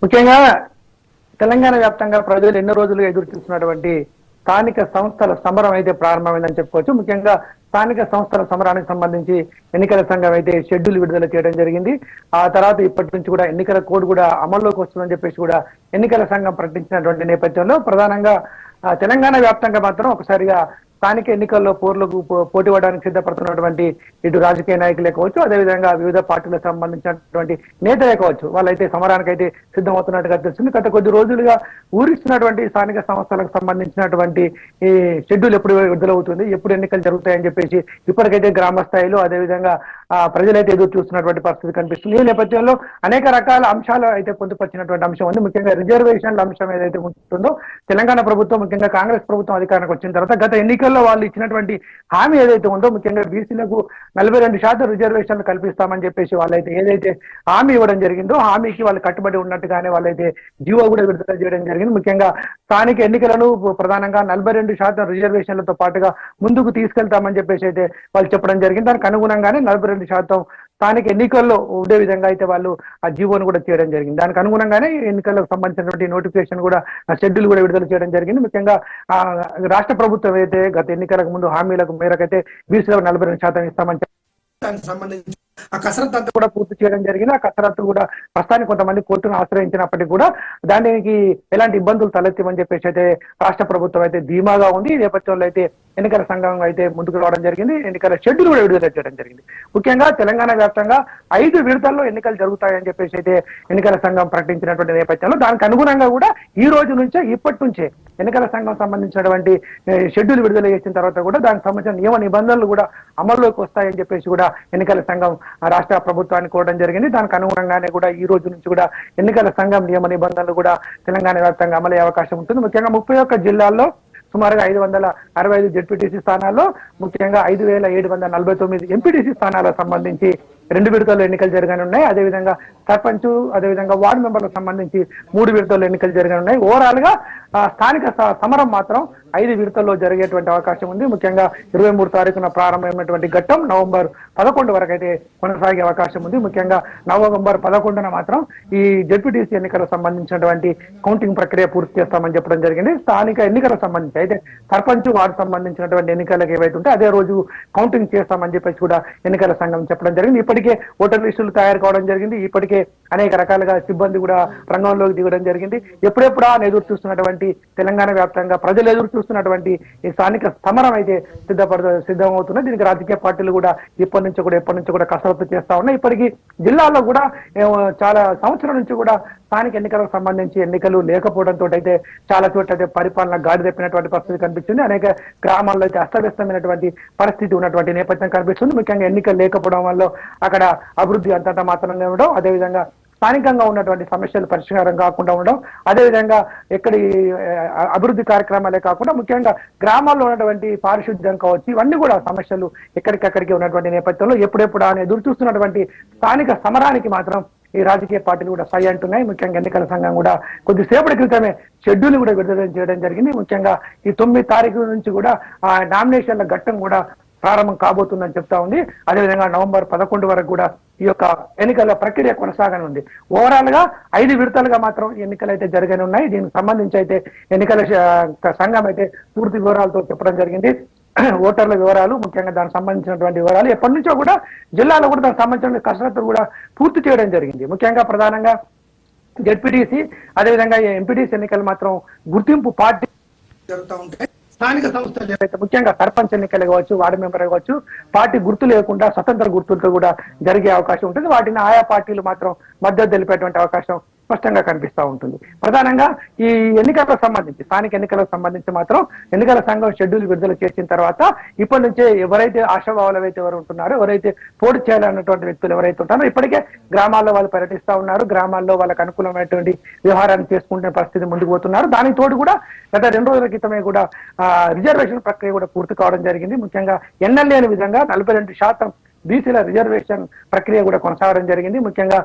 ముఖ్యంగా తెలంగాణ వ్యాప్తంగా ప్రజలు ఎన్నో రోజులుగా ఎదురు చూస్తున్నటువంటి స్థానిక సంస్థల సమరం అయితే ప్రారంభమైందని చెప్పుకోవచ్చు. ముఖ్యంగా స్థానిక సంస్థల సమరానికి సంబంధించి ఎన్నికల సంఘం అయితే షెడ్యూల్ విడుదల చేయడం జరిగింది. ఆ తర్వాత ఇప్పటి నుంచి కూడా ఎన్నికల కోడ్ కూడా అమల్లోకి వస్తుందని చెప్పేసి కూడా ఎన్నికల సంఘం ప్రకటించినటువంటి నేపథ్యంలో ప్రధానంగా తెలంగాణ వ్యాప్తంగా మాత్రం ఒకసారిగా స్థానిక ఎన్నికల్లో పోటీ పడడానికి సిద్ధపడుతున్నటువంటి ఇటు రాజకీయ నాయకులే కావచ్చు, అదేవిధంగా వివిధ పార్టీలకు సంబంధించినటువంటి నేతలే కావచ్చు, వాళ్ళైతే సమరానికి అయితే సిద్ధమవుతున్నట్టుగా తెలుస్తుంది. గత కొద్ది రోజులుగా ఊరిస్తున్నటువంటి స్థానిక సంస్థలకు సంబంధించినటువంటి ఈ షెడ్యూల్ ఎప్పుడు విడుదలవుతుంది, ఎప్పుడు ఎన్నికలు జరుగుతాయని చెప్పేసి ఇప్పటికైతే గ్రామ స్థాయిలో అదేవిధంగా ప్రజలైతే ఎదురు చూస్తున్నటువంటి పరిస్థితి కనిపిస్తుంది. ఈ నేపథ్యంలో అనేక రకాల అంశాలు అయితే పొందుపరిచినటువంటి అంశం ఉంది. ముఖ్యంగా రిజర్వేషన్ల అంశం ఏదైతే ఉంటుందో తెలంగాణ ప్రభుత్వం, ముఖ్యంగా కాంగ్రెస్ ప్రభుత్వం అధికారానికి వచ్చిన తర్వాత గత ఎన్నికల్లో వాళ్ళు ఇచ్చినటువంటి హామీ ఏదైతే ఉందో, ముఖ్యంగా బీసీలకు 42% రిజర్వేషన్లు కల్పిస్తామని చెప్పేసి వాళ్ళైతే ఏదైతే హామీ ఇవ్వడం జరిగిందో హామీకి వాళ్ళు కట్టుబడి ఉన్నట్టుగానే వాళ్ళైతే జీవో కూడా విడుదల చేయడం జరిగింది. ముఖ్యంగా స్థానిక ఎన్నికలను ప్రధానంగా 42% రిజర్వేషన్లతో పాటుగా ముందుకు తీసుకెళ్తామని చెప్పేసి అయితే వాళ్ళు చెప్పడం జరిగింది. దానికి అనుగుణంగానే 42% స్థానిక ఎన్నికల్లో ఉండే విధంగా అయితే వాళ్ళు ఆ జీవోను కూడా చేయడం జరిగింది. దానికి అనుగుణంగానే ఎన్నికలకు సంబంధించినటువంటి నోటిఫికేషన్ కూడా షెడ్యూల్ కూడా విడుదల చేయడం జరిగింది. ముఖ్యంగా రాష్ట్ర ప్రభుత్వం అయితే గత ఎన్నికలకు ముందు హామీలకు మేరకైతే బీసీలకు 42% ఇస్తామని దానికి సంబంధించి ఆ కసరత్తు అంతా కూడా పూర్తి చేయడం జరిగింది. ఆ కసరత్తు కూడా ప్రస్తుతానికి కొంతమంది కోర్టును ఆశ్రయించినప్పటికీ కూడా దానికి ఎలాంటి ఇబ్బందులు తలెత్తమని చెప్పేసి అయితే రాష్ట్ర ప్రభుత్వం అయితే ధీమాగా ఉంది. ఈ నేపథ్యంలో అయితే ఎన్నికల సంఘం అయితే ముందుకు రావడం జరిగింది. ఎన్నికల షెడ్యూల్ కూడా విడుదల చేయడం జరిగింది. ముఖ్యంగా తెలంగాణ వ్యాప్తంగా 5 విడతల్లో ఎన్నికలు జరుగుతాయని చెప్పేసి అయితే ఎన్నికల సంఘం ప్రకటించినటువంటి నేపథ్యంలో దానికి అనుగుణంగా కూడా ఈ రోజు నుంచే ఇప్పటి నుంచే ఎన్నికల సంఘం సంబంధించినటువంటి షెడ్యూల్ విడుదల చేసిన తర్వాత కూడా దానికి సంబంధించిన నియమ నిబంధనలు కూడా అమల్లోకి వస్తాయని చెప్పేసి కూడా ఎన్నికల సంఘం రాష్ట్ర ప్రభుత్వాన్ని కోరడం జరిగింది. దానికి అనుగుణంగానే కూడా ఈ రోజు నుంచి కూడా ఎన్నికల సంఘం నియమ నిబంధనలు కూడా తెలంగాణ వ్యాప్తంగా అమలయ్యే అవకాశం ఉంటుంది. ముఖ్యంగా 31 జిల్లాల్లో సుమారుగా 565 జెడ్పీటీసీ స్థానాల్లో, ముఖ్యంగా 5749 ఎంపీటీసీ స్థానాలకు సంబంధించి 2 విడతల్లో ఎన్నికలు జరగనున్నాయి. అదేవిధంగా సర్పంచ్, అదేవిధంగా వార్డు మెంబర్లకు సంబంధించి 3 విడతల్లో ఎన్నికలు జరగనున్నాయి. ఓవరాల్ గా స్థానిక సమరం మాత్రం 5 విడతల్లో జరిగేటువంటి అవకాశం ఉంది. ముఖ్యంగా 23 తారీఖున ప్రారంభమైనటువంటి ఘట్టం నవంబర్ 11 వరకు అయితే కొనసాగే అవకాశం ఉంది. ముఖ్యంగా నవంబర్ 11న మాత్రం ఈ జెడ్పీటీసీ ఎన్నికలకు సంబంధించినటువంటి కౌంటింగ్ ప్రక్రియ పూర్తి చేస్తామని చెప్పడం జరిగింది. స్థానిక ఎన్నికలకు సంబంధించి అయితే సర్పంచ్ వార్డు సంబంధించినటువంటి ఎన్నికలకు ఏవైతే ఉంటే అదే రోజు కౌంటింగ్ చేస్తామని చెప్పేసి కూడా ఎన్నికల సంఘం చెప్పడం జరిగింది. ఇప్పటికే ఓటర్ లిస్టులు తయారు కావడం జరిగింది. ఇప్పటికే అనేక రకాలుగా సిబ్బంది కూడా రంగంలోకి దిగడం జరిగింది. ఎప్పుడెప్పుడా ఎదురు చూస్తున్నటువంటి తెలంగాణ వ్యాప్తంగా ప్రజలు ఎదురు చూస్తున్నటువంటి ఈ స్థానిక సమరం అయితే సిద్ధమవుతున్నాయి. దీనికి రాజకీయ పార్టీలు కూడా ఎప్పటి నుంచి కూడా కసరత్తు చేస్తా ఉన్నాయి. ఇప్పటికీ జిల్లాలో కూడా చాలా సంవత్సరం నుంచి కూడా స్థానిక ఎన్నికలకు సంబంధించి ఎన్నికలు లేకపోవడంతో అయితే చాలా చోట్ల అయితే పరిపాలన గాడి తప్పినటువంటి పరిస్థితి కనిపిస్తుంది. అనేక గ్రామాల్లో అయితే అస్తవ్యస్తమైనటువంటి పరిస్థితి ఉన్నటువంటి నేపథ్యం కనిపిస్తుంది. ముఖ్యంగా ఎన్నికలు లేకపోవడం వల్ల అక్కడ అభివృద్ధి అంతటా మాత్రంగా ఉండడం, అదేవిధంగా స్థానికంగా ఉన్నటువంటి సమస్యలు పరిష్కారం కాకుండా ఉండడం, అదేవిధంగా ఎక్కడి అభివృద్ధి కార్యక్రమాలే కాకుండా ముఖ్యంగా గ్రామాల్లో ఉన్నటువంటి పారిశుద్ధ్యం కావచ్చు, ఇవన్నీ కూడా సమస్యలు ఎక్కడికక్కడికి ఉన్నటువంటి నేపథ్యంలో ఎప్పుడెప్పుడు అని ఎదురు చూస్తున్నటువంటి స్థానిక సమరానికి మాత్రం ఈ రాజకీయ పార్టీలు కూడా సై అంటున్నాయి. ముఖ్యంగా ఎన్నికల సంఘం కూడా కొద్దిసేపటి క్రితమే షెడ్యూల్ కూడా విడుదల చేయడం జరిగింది. ముఖ్యంగా ఈ 9 తారీఖు నుంచి కూడా ఆ నామినేషన్ల ఘట్టం కూడా ప్రారంభం కాబోతుందని చెప్తా ఉంది. అదేవిధంగా నవంబర్ 11 వరకు కూడా ఈ యొక్క ఎన్నికల ప్రక్రియ కొనసాగనుంది. ఓవరాల్ గా 5 విడతలుగా మాత్రం ఎన్నికలు అయితే జరగనున్నాయి. దీనికి సంబంధించి అయితే ఎన్నికల సంఘం అయితే పూర్తి వివరాలతో చెప్పడం జరిగింది. ఓటర్ల వివరాలు, ముఖ్యంగా దానికి సంబంధించినటువంటి వివరాలు ఎప్పటి నుంచో కూడా జిల్లాలో కూడా దానికి సంబంధించిన కసరత్తు కూడా పూర్తి చేయడం జరిగింది. ముఖ్యంగా ప్రధానంగా జెడ్పీటీసీ అదేవిధంగా ఎంపీటీసీ ఎన్నికలు మాత్రం గుర్తింపు పార్టీ జరుగుతూ ఉంటాయి. స్థానిక సంస్థలు ఏవైతే ముఖ్యంగా సర్పంచ్ ఎన్నికలు కావచ్చు, వార్డు మెంబర్ కావచ్చు, పార్టీ గుర్తు లేకుండా స్వతంత్ర గుర్తులతో కూడా జరిగే అవకాశం ఉంటుంది. వాటిని ఆయా పార్టీలు మాత్రం మద్దతు తెలిపేటువంటి అవకాశం స్పష్టంగా కనిపిస్తూ ఉంటుంది. ప్రధానంగా ఈ ఎన్నికలకు సంబంధించి స్థానిక ఎన్నికలకు సంబంధించి మాత్రం ఎన్నికల సంఘం షెడ్యూల్ విడుదల చేసిన తర్వాత ఇప్పటి నుంచే ఎవరైతే ఆశాభావాలు అయితే ఎవరు ఉంటున్నారో, ఎవరైతే పోటీ చేయాలన్నటువంటి వ్యక్తులు ఎవరైతే ఉంటారో ఇప్పటికే గ్రామాల్లో వాళ్ళు పర్యటిస్తూ ఉన్నారు. గ్రామాల్లో వాళ్ళకు అనుకూలమైనటువంటి వ్యవహారాన్ని చేసుకుంటే పరిస్థితి ముందుకు పోతున్నారు. దానికి తోడు కూడా గత 2 రోజుల క్రితమే కూడా రిజర్వేషన్ ప్రక్రియ కూడా పూర్తి కావడం జరిగింది. ముఖ్యంగా ఎన్నలేని విధంగా 42% బీసీల రిజర్వేషన్ ప్రక్రియ కూడా కొనసాగడం జరిగింది. ముఖ్యంగా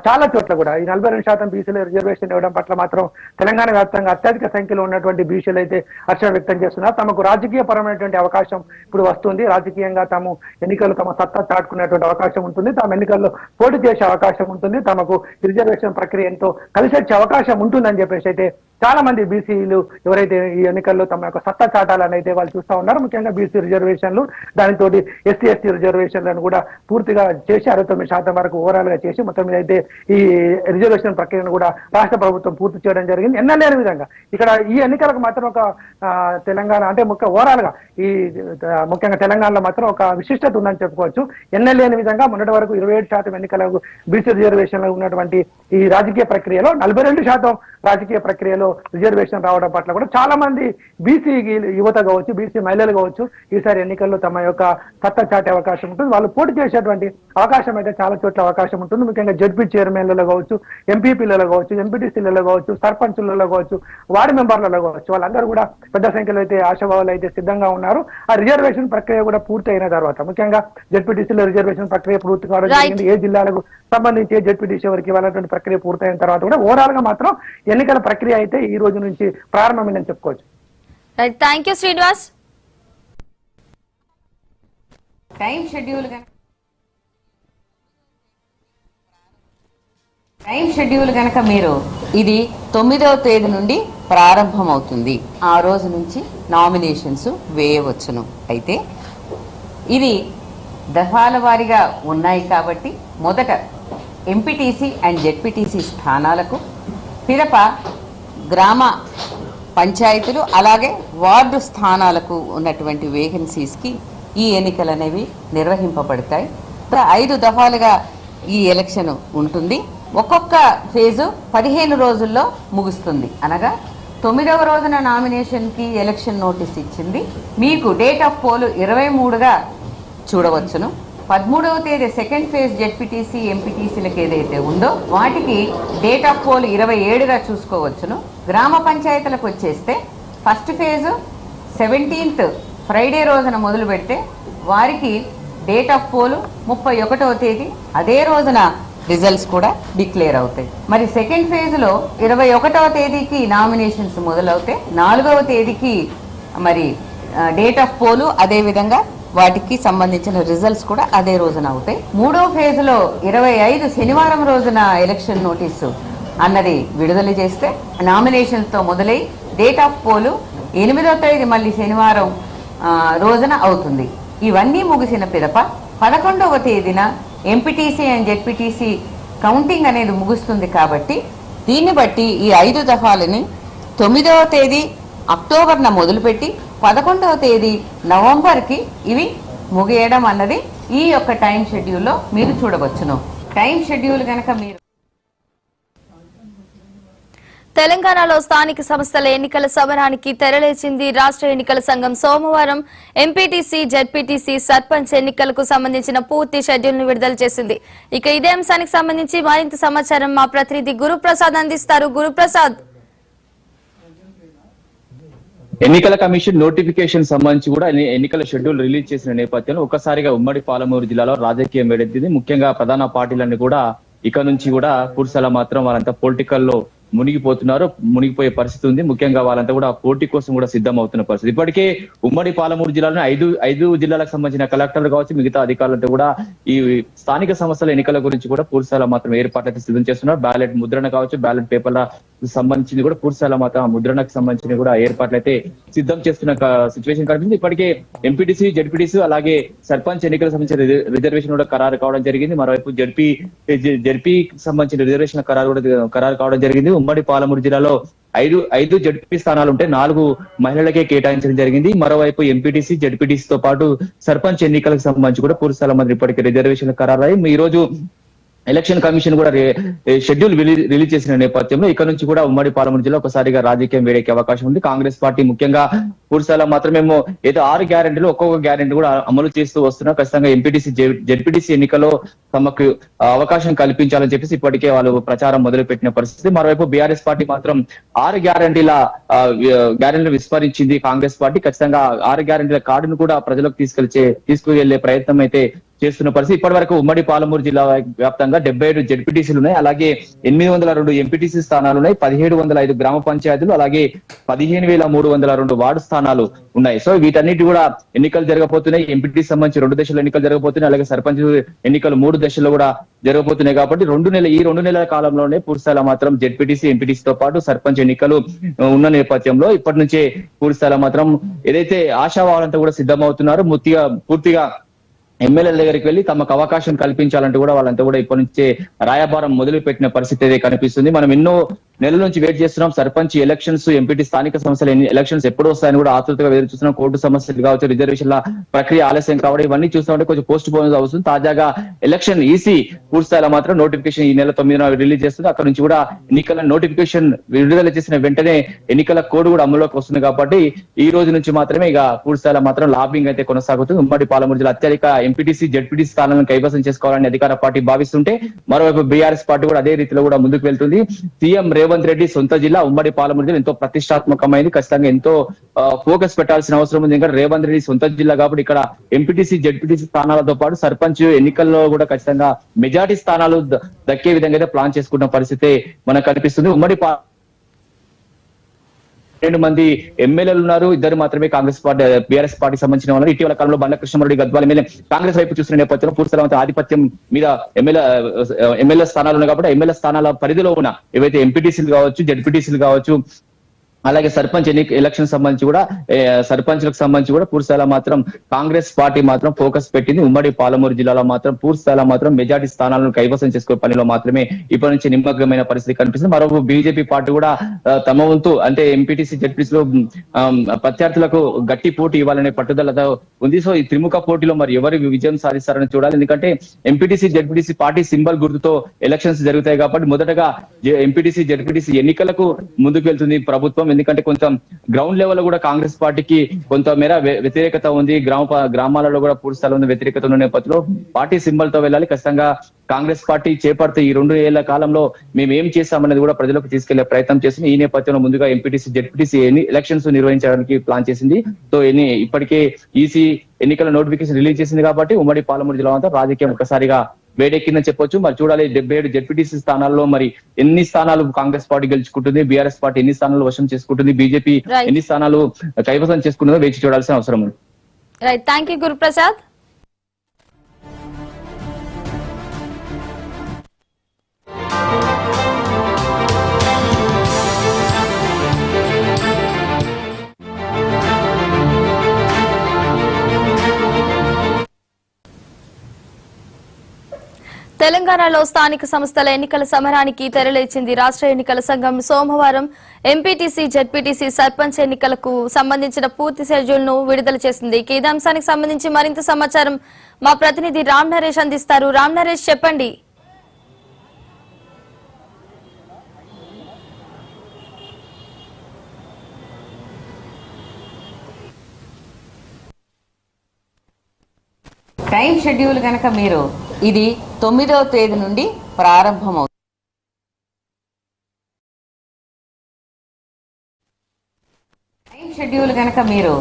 చాలా చోట్ల కూడా ఈ 42% బీసీల రిజర్వేషన్ ఇవ్వడం పట్ల మాత్రం తెలంగాణ వ్యాప్తంగా అత్యధిక సంఖ్యలో ఉన్నటువంటి బీసీలు అయితే హర్షం వ్యక్తం చేస్తున్నారు. తమకు రాజకీయ పరమైనటువంటి అవకాశం ఇప్పుడు వస్తుంది. రాజకీయంగా తాము ఎన్నికలు తమ సత్తా చాటుకునేటువంటి అవకాశం ఉంటుంది. తాము ఎన్నికల్లో పోటీ చేసే అవకాశం ఉంటుంది. తమకు రిజర్వేషన్ ప్రక్రియ ఎంతో కలిసి వచ్చే అవకాశం ఉంటుందని చెప్పేసి అయితే చాలా మంది బీసీలు ఎవరైతే ఈ ఎన్నికల్లో తమ యొక్క సత్తా చాటాలని అయితే వాళ్ళు చూస్తూ ఉన్నారు. ముఖ్యంగా బీసీ రిజర్వేషన్లు, దానితో ఎస్సీ ఎస్టీ రిజర్వేషన్లను కూడా పూర్తిగా చేసి 69% వరకు ఓవరాల్ గా చేసి మొత్తం మీద అయితే ఈ రిజర్వేషన్ ప్రక్రియను కూడా రాష్ట్ర ప్రభుత్వం పూర్తి చేయడం జరిగింది. ఎన్నలేని విధంగా ఇక్కడ ఈ ఎన్నికలకు మాత్రం ఒక తెలంగాణ అంటే ఓవరాల్ గా ఈ ముఖ్యంగా తెలంగాణలో మాత్రం ఒక విశిష్టత ఉందని చెప్పుకోవచ్చు. ఎన్నలేని విధంగా మొన్నటి వరకు 27% ఎన్నికలకు బీసీ రిజర్వేషన్లు ఉన్నటువంటి ఈ రాజకీయ ప్రక్రియలో 42% రాజకీయ ప్రక్రియలో రిజర్వేషన్ రావడం పట్ల కూడా చాలా మంది బీసీ యువత కావచ్చు, బీసీ మహిళలు కావచ్చు ఈసారి ఎన్నికల్లో తమ యొక్క సత్తా చాటే అవకాశం ఉంటుంది. వాళ్ళు పోటీ చేసేటువంటి అవకాశం అయితే చాలా చోట్ల అవకాశం ఉంటుంది. ముఖ్యంగా జడ్పీ చైర్మన్లలో కావచ్చు, ఎంపీపీలలో కావచ్చు, ఎంపీటీసీలలో కావచ్చు, సర్పంచులలో కావచ్చు, వార్డు మెంబర్లలో కావచ్చు, వాళ్ళందరూ కూడా పెద్ద సంఖ్యలో అయితే ఆశాభావాలు అయితే సిద్ధంగా ఉన్నారు. ఆ రిజర్వేషన్ ప్రక్రియ కూడా పూర్తి అయిన తర్వాత ముఖ్యంగా జడ్పీటీసీలో రిజర్వేషన్ ప్రక్రియ పూర్తి కావడం జరిగింది. ఏ జిల్లాలకు సంబంధించి జడ్పీటీసీ వరకు వాళ్ళటువంటి ప్రక్రియ పూర్తయిన తర్వాత కూడా ఓవరాల్ గా మాత్రం ఎన్నికల ప్రక్రియ అయితే ఈ రోజు నుంచి ప్రారంభమైందని చెప్పుకోవచ్చు. Thank you Srinivas. Time schedule కనుక మీరు ఇది 9వ తేదీ నుండి ప్రారంభం అవుతుంది. ఆ రోజు నుంచి నామినేషన్స్ వేయవచ్చును. అయితే ఇది దఫాల వారీగా ఉన్నాయి కాబట్టి మొదట ఎంపీటీసీ అండ్ జెడ్పీటీసీ స్థానాలకు, పిదప గ్రామ పంచాయతీలు అలాగే వార్డు స్థానాలకు ఉన్నటువంటి వేకెన్సీస్కి ఈ ఎన్నికలు అనేవి నిర్వహింపబడతాయి. 5 దఫాలుగా ఈ ఎలక్షన్ ఉంటుంది. ఒక్కొక్క ఫేజు 15 రోజుల్లో ముగుస్తుంది. అనగా 9వ రోజున నామినేషన్కి ఎలక్షన్ నోటీస్ ఇచ్చింది. మీకు డేట్ ఆఫ్ పోల్ 23గా చూడవచ్చును. 13వ తేదీ సెకండ్ ఫేజ్ జెడ్పీటీసీ ఎంపీటీసీలకు ఏదైతే ఉందో వాటికి డేట్ ఆఫ్ పోల్ 27గా చూసుకోవచ్చును. గ్రామ పంచాయతీలకు వచ్చేస్తే ఫస్ట్ ఫేజ్ 17th ఫ్రైడే రోజున మొదలు పెడితే వారికి డేట్ ఆఫ్ పోలు 31వ తేదీ అదే రోజున రిజల్ట్స్ కూడా డిక్లేర్ అవుతాయి. మరి సెకండ్ ఫేజ్ లో 21వ తేదీకి నామినేషన్స్ మొదలవుతాయి. 4వ తేదీకి మరి డేట్ ఆఫ్ పోలు అదే విధంగా వాటికి సంబంధించిన రిజల్ట్స్ కూడా అదే రోజున అవుతాయి. 3వ ఫేజ్ లో 25 శనివారం రోజున ఎలక్షన్ నోటీసు అన్నది విడుదల చేస్తే నామినేషన్స్ తో మొదలై డేట్ ఆఫ్ పోలు 8వ తేదీ మళ్ళీ శనివారం రోజున అవుతుంది. ఇవన్నీ ముగిసిన పిదప 11వ తేదీన ఎంపీటీసీ అండ్ జెడ్పీటీసీ కౌంటింగ్ అనేది ముగుస్తుంది. కాబట్టి దీన్ని బట్టి ఈ 5 దఫాలని 9వ తేదీ అక్టోబర్న మొదలుపెట్టి 11వ తేదీ నవంబర్కి ఇవి ముగియడం అన్నది ఈ యొక్క టైం షెడ్యూల్లో మీరు చూడవచ్చును. టైం షెడ్యూల్ కనుక మీరు తెలంగాణలో స్థానిక సంస్థల ఎన్నికల సమరానికి తెరలేచింది. రాష్ట్ర ఎన్నికల సంఘం సోమవారం ఎంపీటీసీ, జెడ్పీటీసీ, సర్పంచ్ ఎన్నికలకు సంబంధించిన పూర్తి షెడ్యూల్ ను విడుదల చేసింది. ఇక ఇదే అంశానికి సంబంధించి మరింత సమాచారం మా ప్రతినిధి గురుప్రసాద్ అందిస్తారు. గురుప్రసాద్, ఎన్నికల కమిషన్ నోటిఫికేషన్ సంబంధించి కూడా ఎన్నికల షెడ్యూల్ రిలీజ్ చేసిన నేపథ్యంలో ఒక్కసారిగా ఉమ్మడి పాలమూరు జిల్లాలో రాజకీయం వేడెత్తింది. ముఖ్యంగా ప్రధాన పార్టీలన్నీ కూడా ఇక నుంచి కూడా పూర్సల మాత్రం వాళ్ళంతా పొలిటికల్ లో మునిగిపోయే పరిస్థితి ఉంది. ముఖ్యంగా వాళ్ళంతా కూడా పోటీ కోసం కూడా సిద్ధం అవుతున్న పరిస్థితి. ఇప్పటికే ఉమ్మడి పాలమూరు జిల్లాలో ఐదు జిల్లాలకు సంబంధించిన కలెక్టర్లు కావచ్చు, మిగతా అధికారులతో కూడా ఈ స్థానిక సంస్థల ఎన్నికల గురించి కూడా పూర్తిస్థాయిలో మాత్రం ఏర్పాట్లయితే సిద్ధం చేస్తున్నారు. బ్యాలెట్ ముద్రణ కావచ్చు, బ్యాలెట్ పేపర్ల సంబంధించింది కూడా పూర్తిస్థాయిలో మాత్రం ముద్రణకు సంబంధించిన కూడా ఏర్పాట్లయితే సిద్ధం చేస్తున్న సిచ్యువేషన్ కనిపిస్తుంది. ఇప్పటికే ఎంపీటీసీ, జెడ్పీటీసీ అలాగే సర్పంచ్ ఎన్నికలకు సంబంధించిన రిజర్వేషన్ కూడా ఖరారు కావడం జరిగింది. మరోవైపు జడ్పీ సంబంధించిన రిజర్వేషన్ ఖరారు కావడం జరిగింది. ఉమ్మడి పాలమూరు జిల్లాలో ఐదు జడ్పీ స్థానాలు ఉంటే 4 మహిళలకే కేటాయించడం జరిగింది. మరోవైపు ఎంపీటీసీ, జడ్పీటీసీతో పాటు సర్పంచ్ ఎన్నికలకు సంబంధించి కూడా పూర్తిస్థాయిలో మంది ఇప్పటికే రిజర్వేషన్ ఖరారయ్యి ఈ రోజు ఎలక్షన్ కమిషన్ కూడా షెడ్యూల్ రిలీజ్ చేసిన నేపథ్యంలో ఇక్కడ నుంచి కూడా ఉమ్మడి పాలమూరు జిల్లా ఒకసారిగా రాజకీయం వేడెక్కే అవకాశం ఉంది. కాంగ్రెస్ పార్టీ ముఖ్యంగా పూర్తిస్థాయిలో మాత్రమేమో ఏదో 6 గ్యారెంటీలు ఒక్కొక్క గ్యారెంటీ కూడా అమలు చేస్తూ వస్తున్నారు. ఖచ్చితంగా ఎంపీటీసీ, జెడ్పీటీసీ ఎన్నికల్లో తమకు అవకాశం కల్పించాలని చెప్పేసి ఇప్పటికే వాళ్ళు ప్రచారం మొదలుపెట్టిన పరిస్థితి. మరోవైపు బీఆర్ఎస్ పార్టీ మాత్రం 6 గ్యారెంటీలు విస్మరించింది. కాంగ్రెస్ పార్టీ ఖచ్చితంగా 6 గ్యారెంటీల కార్డును కూడా ప్రజలకు తీసుకువెళ్లే ప్రయత్నం అయితే చేస్తున్న పరిస్థితి. ఇప్పటి వరకు ఉమ్మడి పాలమూరు జిల్లా వ్యాప్తంగా 77 జెడ్పీటీసీలు ఉన్నాయి. అలాగే 802 ఎంపీటీసీ స్థానాలు ఉన్నాయి. 1705 గ్రామ పంచాయతీలు, అలాగే 15,302 వార్డు స్థానాలు ఉన్నాయి. సో వీటన్నిటి కూడా ఎన్నికలు జరగబోతున్నాయి. ఎంపీటీసీ సంబంధించి 2 దశల ఎన్నికలు జరగబోతున్నాయి. అలాగే సర్పంచ్ ఎన్నికలు 3 దశల్లో కూడా జరగబోతున్నాయి. కాబట్టి ఈ 2 నెలల కాలంలోనే పూర్తిస్థాయిలో మాత్రం జెడ్పీటీసీ, ఎంపీటీసీతో పాటు సర్పంచ్ ఎన్నికలు ఉన్న నేపథ్యంలో ఇప్పటి నుంచే పూర్తిస్థాయిలో మాత్రం ఏదైతే ఆశావాహులంతా కూడా సిద్ధమవుతున్నారు. పూర్తిగా ఎమ్మెల్యేల దగ్గరికి వెళ్లి తమకు అవకాశం కల్పించాలంటూ కూడా వాళ్ళంతా కూడా ఇప్పటి నుంచే రాయబారం మొదలు పెట్టిన పరిస్థితి అయితే కనిపిస్తుంది. మనం ఎన్నో నెలల నుంచి వెయిట్ చేస్తున్నాం. సర్పంచ్ ఎలక్షన్స్, ఎంపీటీ స్థానిక సంస్థల ఎలక్షన్స్ ఎప్పుడు వస్తాయని కూడా ఆతృతగా ఎదురు చూస్తున్నాం. కోర్టు సమస్యలు కావచ్చు, రిజర్వేషన్ల ప్రక్రియ ఆలస్యం కావడం, ఇవన్నీ చూస్తామంటే కొంచెం పోస్ట్ పోన్ అవుతుంది. తాజాగా ఎలక్షన్ ఈసీ పూర్తిస్థాయిలో మాత్రం నోటిఫికేషన్ ఈ నెల 9న రిలీజ్ చేస్తుంది. అక్కడ నుంచి కూడా ఎన్నికల నోటిఫికేషన్ విడుదల చేసిన వెంటనే ఎన్నికల కోడ్ కూడా అమలులోకి వస్తుంది. కాబట్టి ఈ రోజు నుంచి మాత్రమే ఇక పూర్తిస్థాయిలో మాత్రం లాబింగ్ అయితే కొనసాగుతుంది. ఉమ్మడి పాలమూరు జిల్లా అత్యధిక ఎంపీటీసీ, జెడ్పీటీసీ స్థానాలను కైవసం చేసుకోవాలని అధికార పార్టీ భావిస్తుంటే మరోవైపు బీఆర్ఎస్ పార్టీ కూడా అదే రీతిలో కూడా ముందుకు వెళ్తుంది. సీఎం రేవంత్ రెడ్డి సొంత జిల్లా ఉమ్మడి పాలమూరు జిల్లా ఎంతో ప్రతిష్టాత్మకమైంది. ఖచ్చితంగా ఎంతో ఫోకస్ పెట్టాల్సిన అవసరం ఉంది. ఎందుకంటే రేవంత్ రెడ్డి సొంత జిల్లా కాబట్టి ఇక్కడ ఎంపీటీసీ, జెడ్పీటీసీ స్థానాలతో పాటు సర్పంచ్ ఎన్నికల్లో కూడా ఖచ్చితంగా మెజారిటీ స్థానాలు దక్కే విధంగా అయితే ప్లాన్ చేసుకున్న పరిస్థితి మనకు కనిపిస్తుంది. ఉమ్మడి 2 మంది ఎమ్మెల్యేలు ఉన్నారు. 2 మాత్రమే కాంగ్రెస్ పార్టీ, బీఆర్ఎస్ పార్టీ సంబంధించిన వాళ్ళు. ఇటీవల కాలంలో బండ్ల కృష్ణారెడ్డి గద్వాల ఎమ్మెల్యే కాంగ్రెస్ వైపు చూస్తున్న నేపథ్యంలో పూర్తిస్థాయిలో ఆధిపత్యం మీద ఎమ్మెల్యే స్థానాలు ఉన్నాయి. కాబట్టి ఎమ్మెల్యే స్థానాల పరిధిలో ఉన్న ఏవైతే ఎంపీటీసీలు కావచ్చు, జెడ్పీటీసీలు కావచ్చు, అలాగే సర్పంచ్ ఎలక్షన్ సంబంధించి కూడా సర్పంచ్లకు సంబంధించి కూడా పూర్తిస్థాయిలో మాత్రం కాంగ్రెస్ పార్టీ మాత్రం ఫోకస్ పెట్టింది. ఉమ్మడి పాలమూరు జిల్లాలో మాత్రం పూర్తిస్థాయిలో మాత్రం మెజార్టీ స్థానాలను కైవసం చేసుకునే పనిలో మాత్రమే ఇప్పటి నుంచి నిమగ్నమైన పరిస్థితి కనిపిస్తుంది. మరో బీజేపీ పార్టీ కూడా తమ వంతు అంటే ఎంపీటీసీ, జెడ్పీటీసీలో ప్రత్యర్థులకు గట్టి పోటీ ఇవ్వాలనే పట్టుదలతో ఉంది. సో ఈ త్రిముఖ పోటీలో మరి ఎవరు విజయం సాధిస్తారని చూడాలి. ఎందుకంటే ఎంపీటీసీ, జెడ్పీటీసీ పార్టీ సింబల్ గుర్తుతో ఎలక్షన్స్ జరుగుతాయి కాబట్టి మొదటగా ఎంపీటీసీ, జెడ్పీటీసీ ఎన్నికలకు ముందుకు వెళ్తుంది ప్రభుత్వం. ఎందుకంటే కొంచెం గ్రౌండ్ లెవెల్ లో కూడా కాంగ్రెస్ పార్టీకి కొంతమేర వ్యతిరేకత ఉంది, గ్రామాలలో కూడా పూర్తి స్థాయిలో వ్యతిరేకత ఉన్న నేపథ్యంలో పార్టీ సింబల్ తో వెళ్ళాలి. ఖచ్చితంగా కాంగ్రెస్ పార్టీ చేపడితే ఈ 2 ఏళ్ల కాలంలో మేము ఏం చేస్తామనేది కూడా ప్రజలకు తీసుకెళ్లే ప్రయత్నం చేసింది. ఈ నేపథ్యంలో ముందుగా ఎంపీటీసీ జెడ్పీటీసీ ఎలక్షన్స్ నిర్వహించడానికి ప్లాన్ చేసింది. సో ఇప్పటికే ఈసీ ఎన్నికల నోటిఫికేషన్ రిలీజ్ చేసింది కాబట్టి ఉమ్మడి పాలమూరు జిల్లా అంతా రాజకీయం ఒక్కసారిగా వేడెక్కిందని చెప్పొచ్చు. మరి చూడాలి 77 జెడ్పీటీసీ స్థానాల్లో మరి ఎన్ని స్థానాలు కాంగ్రెస్ పార్టీ గెలుచుకుంటుంది, బీఆర్ఎస్ పార్టీ ఎన్ని స్థానాలు వశం చేసుకుంటుంది, బీజేపీ ఎన్ని స్థానాలు కైవసం చేసుకుంటుందో వేచి చూడాల్సిన అవసరం ఉంది. Right, thank you Guruprasad. తెలంగాణలో స్థానిక సంస్థల ఎన్నికల సమరానికి తెరలేచింది రాష్ట్ర ఎన్నికల సంఘం. సోమవారం ఎంపీటీసీ, జెడ్పీటీసీ, సర్పంచ్ ఎన్నికలకు సంబంధించిన పూర్తి షెడ్యూల్ ను విడుదల చేసింది. ఇదే అంశానికి సంబంధించి మరింత సమాచారం మా ప్రతినిధి రామ్ నరేష్ అందిస్తారు. రామ్ నరేష్, చెప్పండి. టైం షెడ్యూల్ కనుక మీరు ఇది 9వ తేదీ నుండి ప్రారంభమవుతుంది. టైం షెడ్యూల్ కనుక మీరు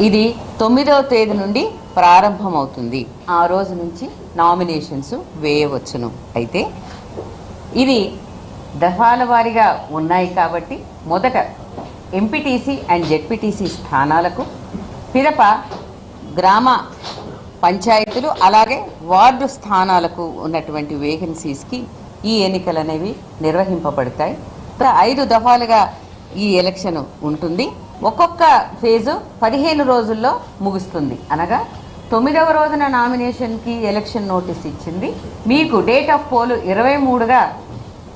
ఇది 9వ తేదీ నుండి ప్రారంభమవుతుంది. ఆ రోజు నుంచి నామినేషన్స్ వేయవచ్చును. అయితే ఇది దఫాల వారీగా ఉన్నాయి కాబట్టి మొదట ఎంపీటీసీ అండ్ జెడ్పీటీసీ స్థానాలకు, పిదప గ్రామ పంచాయతీలు అలాగే వార్డు స్థానాలకు ఉన్నటువంటి వేకెన్సీస్కి ఈ ఎన్నికలు అనేవి నిర్వహింపబడతాయి. 5 దఫాలుగా ఈ ఎలక్షన్ ఉంటుంది. ఒక్కొక్క ఫేజు 15 రోజుల్లో ముగుస్తుంది. అనగా 9వ రోజున నామినేషన్కి ఎలక్షన్ నోటీస్ ఇచ్చింది. మీకు డేట్ ఆఫ్ పోల్ 23గా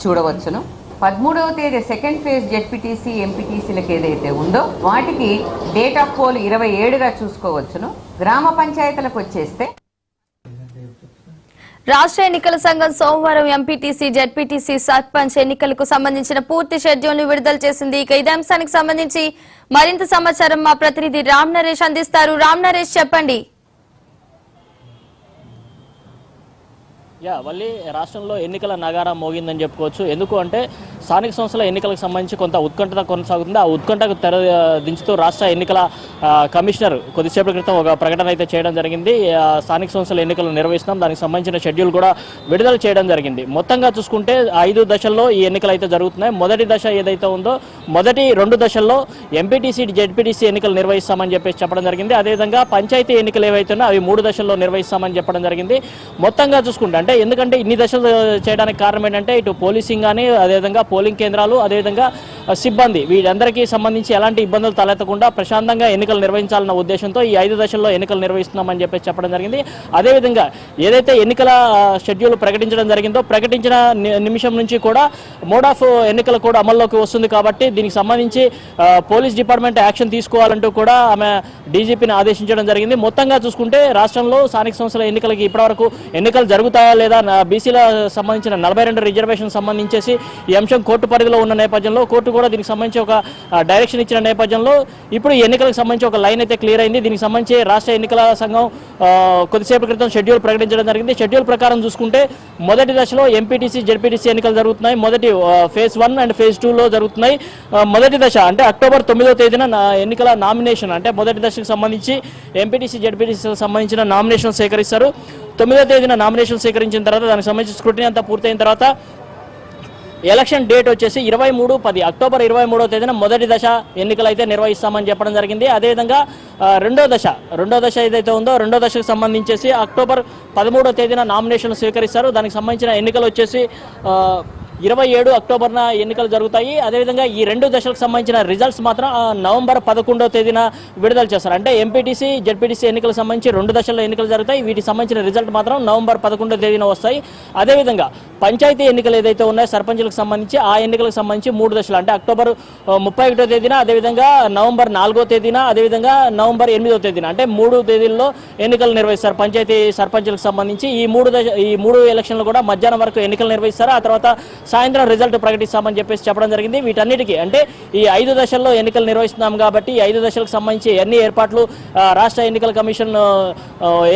చూడవచ్చును. 13వ తేదీ సెకండ్ ఫేజ్ జెడ్పీటీసీ, ఎంపీటీసీలకు ఏదైతే ఉందో వాటికి డేట్ ఆఫ్ పోల్ 27గా చూసుకోవచ్చును. గ్రామ పంచాయతీలకు వచ్చేస్తే రాష్ట్ర ఎన్నికల సంఘం సోమవారం ఎంపీటీసీ, జెడ్పీటీసీ, సర్పంచ్ ఎన్నికలకు సంబంధించిన పూర్తి షెడ్యూల్ ను విడుదల చేసింది. ఇదే అంశానికి సంబంధించి మరింత సమాచారం మా ప్రతినిధి రామ్ నరేష్ అందిస్తారు. రామ్ నరేష్, చెప్పండి. మళ్ళీ రాష్ట్రంలో ఎన్నికల నగారా మోగిందని చెప్పుకోవచ్చు. ఎందుకు అంటే స్థానిక సంస్థల ఎన్నికలకు సంబంధించి కొంత ఉత్కంఠత కొనసాగుతుంది. ఆ ఉత్కంఠకు తెర దించుతూ రాష్ట్ర ఎన్నికల కమిషనర్ కొద్దిసేపటి క్రితం ఒక ప్రకటన అయితే చేయడం జరిగింది. స్థానిక సంస్థల ఎన్నికలు నిర్వహిస్తున్నాం, దానికి సంబంధించిన షెడ్యూల్ కూడా విడుదల చేయడం జరిగింది. మొత్తంగా చూసుకుంటే 5 దశల్లో ఈ ఎన్నికలు అయితే జరుగుతున్నాయి. మొదటి దశ ఏదైతే ఉందో మొదటి 2 దశల్లో ఎంపీటీసీ, జెడ్పీటీసీ ఎన్నికలు నిర్వహిస్తామని చెప్పేసి చెప్పడం జరిగింది. అదేవిధంగా పంచాయతీ ఎన్నికలు ఏవైతున్నాయో అవి 3 దశల్లో నిర్వహిస్తామని చెప్పడం జరిగింది. మొత్తంగా చూసుకుంటే అంటే ఎందుకంటే ఇన్ని దశలు చేయడానికి కారణం ఏంటంటే ఇటు పోలీసింగ్ కానీ, అదేవిధంగా పోలింగ్ కేంద్రాలు, అదేవిధంగా సిబ్బంది వీళ్ళందరికీ సంబంధించి ఎలాంటి ఇబ్బందులు తలెత్తకుండా ప్రశాంతంగా ఎన్నికలు నిర్వహించాలన్న ఉద్దేశంతో ఈ 5 దశల్లో ఎన్నికలు నిర్వహిస్తున్నామని చెప్పేసి చెప్పడం జరిగింది. అదేవిధంగా ఏదైతే ఎన్నికల షెడ్యూల్ ప్రకటించడం జరిగిందో ప్రకటించిన నిమిషం నుంచి కూడా మోడ్ ఆఫ్ ఎన్నికలు కూడా అమల్లోకి వస్తుంది. కాబట్టి దీనికి సంబంధించి పోలీస్ డిపార్ట్మెంట్ యాక్షన్ తీసుకోవాలంటూ కూడా ఆమె డీజీపీని ఆదేశించడం జరిగింది. మొత్తంగా చూసుకుంటే రాష్ట్రంలో స్థానిక సంస్థల ఎన్నికలకి ఇప్పటివరకు ఎన్నికలు జరుగుతాయా లేదా, బీసీల సంబంధించిన 42 రిజర్వేషన్ సంబంధించేసి ఈ అంశం కోర్టు పరిధిలో ఉన్న నేపథ్యంలో కోర్టు కూడా దీనికి సంబంధించి ఒక డైరెక్షన్ ఇచ్చిన నేపథ్యంలో ఇప్పుడు ఈ ఎన్నికలకు సంబంధించి ఒక లైన్ అయితే క్లియర్ అయింది. దీనికి సంబంధించి రాష్ట్ర ఎన్నికల సంఘం కొద్దిసేపటి క్రితం షెడ్యూల్ ప్రకటించడం జరిగింది. షెడ్యూల్ ప్రకారం చూసుకుంటే మొదటి దశలో ఎంపీటీసీ, జెడ్పీటీసీ ఎన్నికలు జరుగుతున్నాయి. మొదటి ఫేజ్ 1 అండ్ ఫేజ్ 2లో జరుగుతున్నాయి. మొదటి దశ అంటే అక్టోబర్ 9వ తేదీన ఎన్నికల నామినేషన్ అంటే మొదటి దశకు సంబంధించి ఎంపీటీసీ, జెడ్పీటీసీకి సంబంధించిన నామినేషన్ సేకరిస్తారు. 9వ తేదీన నామినేషన్ సేకరించిన తర్వాత దానికి సంబంధించి స్క్రూటినీ అంతా పూర్తయిన తర్వాత ఎలక్షన్ డేట్ వచ్చేసి 23/10 అక్టోబర్ 23వ తేదీన మొదటి దశ ఎన్నికలు అయితే నిర్వహిస్తామని చెప్పడం జరిగింది. అదేవిధంగా రెండో దశ ఏదైతే ఉందో రెండో దశకు సంబంధించేసి అక్టోబర్ 13వ తేదీన నామినేషన్లు స్వీకరిస్తారు. దానికి సంబంధించిన ఎన్నికలు వచ్చేసి 27 అక్టోబర్న ఎన్నికలు జరుగుతాయి. అదేవిధంగా ఈ 2 దశలకు సంబంధించిన రిజల్ట్స్ మాత్రం నవంబర్ 11వ తేదీన విడుదల చేస్తారు. అంటే ఎంపీటీసీ, జెడ్పీటీసీ ఎన్నికలకు సంబంధించి 2 దశల్లో ఎన్నికలు జరుగుతాయి. వీటికి సంబంధించిన రిజల్ట్ మాత్రం నవంబర్ 11వ తేదీన వస్తాయి. అదేవిధంగా పంచాయతీ ఎన్నికలు ఏదైతే ఉన్నాయో సర్పంచులకు సంబంధించి ఆ ఎన్నికలకు సంబంధించి 3 దశలు అంటే అక్టోబర్ 31వ తేదీన, అదేవిధంగా నవంబర్ 4వ తేదీన, అదేవిధంగా నవంబర్ 8వ తేదీన అంటే 3 తేదీల్లో ఎన్నికలు నిర్వహిస్తారు. పంచాయతీ సర్పంచులకు సంబంధించి ఈ 3 ఎలక్షన్లు కూడా మధ్యాహ్నం వరకు ఎన్నికలు నిర్వహిస్తారు. ఆ తర్వాత సాయంత్రం రిజల్ట్ ప్రకటిస్తామని చెప్పేసి చెప్పడం జరిగింది. వీటన్నిటికీ అంటే ఈ 5 దశల్లో ఎన్నికలు నిర్వహిస్తున్నాం కాబట్టి ఈ 5 దశలకు సంబంధించి అన్ని ఏర్పాట్లు రాష్ట్ర ఎన్నికల కమిషన్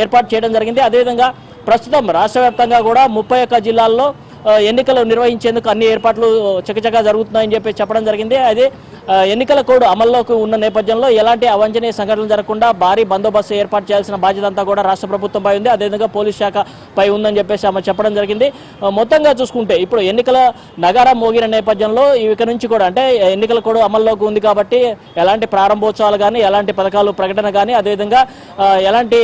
ఏర్పాటు చేయడం జరిగింది. అదేవిధంగా ప్రస్తుతం రాష్ట్ర వ్యాప్తంగా కూడా 31 జిల్లాల్లో ఎన్నికలు నిర్వహించేందుకు అన్ని ఏర్పాట్లు చకచకా జరుగుతున్నాయని చెప్పి చెప్పడం జరిగింది. అదే ఎన్నికల కోడ్ అమల్లోకి ఉన్న నేపథ్యంలో ఎలాంటి అవాంఛనీయ సంఘటనలు జరగకుండా భారీ బందోబస్తు ఏర్పాటు చేయాల్సిన బాధ్యత అంతా కూడా రాష్ట్ర ప్రభుత్వంపై ఉంది. అదేవిధంగా పోలీస్ శాఖపై ఉందని చెప్పేసి ఆమె చెప్పడం జరిగింది. మొత్తంగా చూసుకుంటే ఇప్పుడు ఎన్నికల నగారా మోగిన నేపథ్యంలో ఇక నుంచి కూడా అంటే ఎన్నికల కోడ్ అమల్లోకి ఉంది కాబట్టి ఎలాంటి ప్రారంభోత్సవాలు కానీ ఎలాంటి పథకాలు ప్రకటన కానీ అదేవిధంగా ఎలాంటి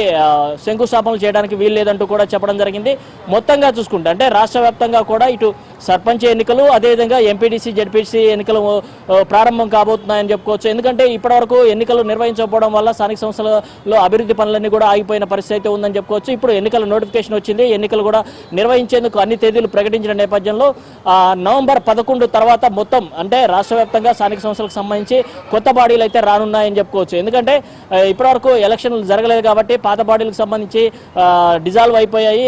శంకుస్థాపనలు చేయడానికి వీలు లేదంటూ కూడా చెప్పడం జరిగింది. మొత్తంగా చూసుకుంటే అంటే రాష్ట్ర వ్యాప్తంగా కూడా ఇటు సర్పంచ్ ఎన్నికలు అదేవిధంగా ఎంపీటీసీ జెడ్పీటీసీ ఎన్నికలు ప్రారంభం కాబోతున్నాయని చెప్పుకోవచ్చు. ఎందుకంటే ఇప్పటివరకు ఎన్నికలు నిర్వహించకపోవడం వల్ల స్థానిక సంస్థలలో అభివృద్ధి పనులన్నీ కూడా ఆగిపోయిన పరిస్థితి ఉందని చెప్పుకోవచ్చు. ఇప్పుడు ఎన్నికల నోటిఫికేషన్ వచ్చింది. ఎన్నికలు కూడా నిర్వహించేందుకు అన్ని తేదీలు ప్రకటించిన నేపథ్యంలో నవంబర్ 11 తర్వాత మొత్తం అంటే రాష్ట్ర వ్యాప్తంగా స్థానిక సంస్థలకు సంబంధించి కొత్త బాడీలు అయితే రానున్నాయని చెప్పుకోవచ్చు. ఎందుకంటే ఇప్పటివరకు ఎలక్షన్లు జరగలేదు కాబట్టి పాత బాడీలకు సంబంధించి డిజాల్వ్ అయిపోయాయి.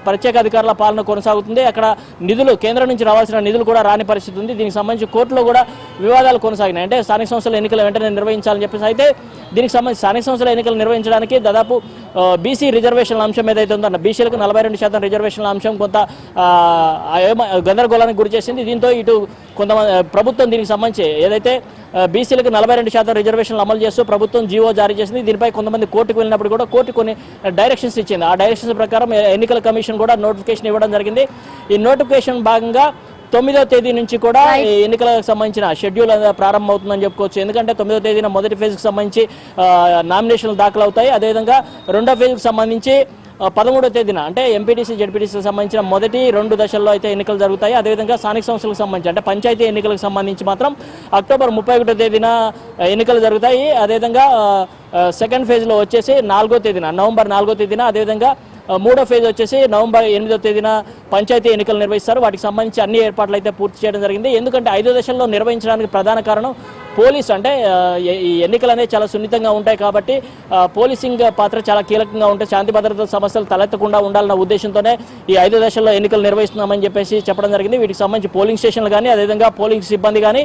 ప్రత్యేక అధికారుల పాలన కొనసాగుతుంది. అక్కడ నిధులు కేంద్రం నుంచి రావాల్సిన నిధులు కూడా రాని పరిస్థితి ఉంది. దీనికి సంబంధించి కోర్టులో కూడా వివాదాలు కొనసాగినాయి. అంటే స్థానిక సంస్థల ఎన్నికలు వెంటనే నిర్వహించాలని చెప్పేసి అయితే దీనికి సంబంధించి స్థానిక సంస్థల ఎన్నికలు నిర్వహించడానికి దాదాపు బీసీ రిజర్వేషన్ల అంశం ఏదైతే ఉందో బీసీలకు 42% రిజర్వేషన్ల అంశం కొంత గందరగోళానికి గురి చేసింది. దీంతో ఇటు కొంతమంది ప్రభుత్వం దీనికి సంబంధించి ఏదైతే బీసీలకు 42% రిజర్వేషన్లు అమలు చేస్తూ ప్రభుత్వం జీవో జారీ చేసింది. దీనిపై కొంతమంది కోర్టుకు వెళ్ళినప్పుడు కూడా కోర్టు కొన్ని డైరెక్షన్స్ ఇచ్చింది. ఆ డైరెక్షన్స్ ప్రకారం ఎన్నికల కమిషన్ కూడా నోటిఫికేషన్ ఇవ్వడం జరిగింది. ఈ నోటిఫికేషన్ భాగంగా 9వ తేదీ నుంచి కూడా ఎన్నికలకు సంబంధించిన షెడ్యూల్ ప్రారంభమవుతుందని చెప్పుకోవచ్చు. ఎందుకంటే 9వ తేదీన మొదటి ఫేజ్కి సంబంధించి నామినేషన్లు దాఖలు అవుతాయి. అదేవిధంగా రెండో ఫేజ్కి సంబంధించి 13వ తేదీన అంటే ఎంపీటీసీ జెడ్పీటీసీకి సంబంధించిన మొదటి 2 దశల్లో అయితే ఎన్నికలు జరుగుతాయి. అదేవిధంగా స్థానిక సంస్థలకు సంబంధించి అంటే పంచాయతీ ఎన్నికలకు సంబంధించి మాత్రం అక్టోబర్ 31వ తేదీన ఎన్నికలు జరుగుతాయి. అదేవిధంగా సెకండ్ ఫేజ్లో వచ్చేసి 4వ తేదీన నవంబర్ 4వ తేదీన అదేవిధంగా 3వ ఫేజ్ వచ్చేసి నవంబర్ 8వ తేదీన పంచాయతీ ఎన్నికలు నిర్వహిస్తారు. వాటికి సంబంధించి అన్ని ఏర్పాట్లు అయితే పూర్తి చేయడం జరిగింది. ఎందుకంటే 5 దశల్లో నిర్వహించడానికి ప్రధాన కారణం పోలీసు అంటే ఈ ఎన్నికలు అనేవి చాలా సున్నితంగా ఉంటాయి కాబట్టి పోలీసింగ్ పాత్ర చాలా కీలకంగా ఉంటే శాంతి భద్రతల సమస్యలు తలెత్తకుండా ఉండాలన్న ఉద్దేశంతోనే ఈ 5 దశల్లో ఎన్నికలు నిర్వహిస్తున్నామని చెప్పేసి చెప్పడం జరిగింది. వీటికి సంబంధించి పోలింగ్ స్టేషన్లు కానీ అదేవిధంగా పోలింగ్ సిబ్బంది కానీ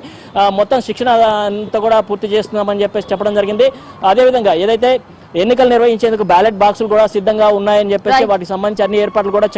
మొత్తం శిక్షణ అంతా కూడా పూర్తి చేస్తున్నామని చెప్పేసి చెప్పడం జరిగింది. అదేవిధంగా ఏదైతే ఎన్నికలు నిర్వహించేందుకు బ్యాలెట్ బాక్సులు కూడా సిద్ధంగా ఉన్నాయని చెప్పేసి వాటికి సంబంధించి అన్ని ఏర్పాట్లు కూడా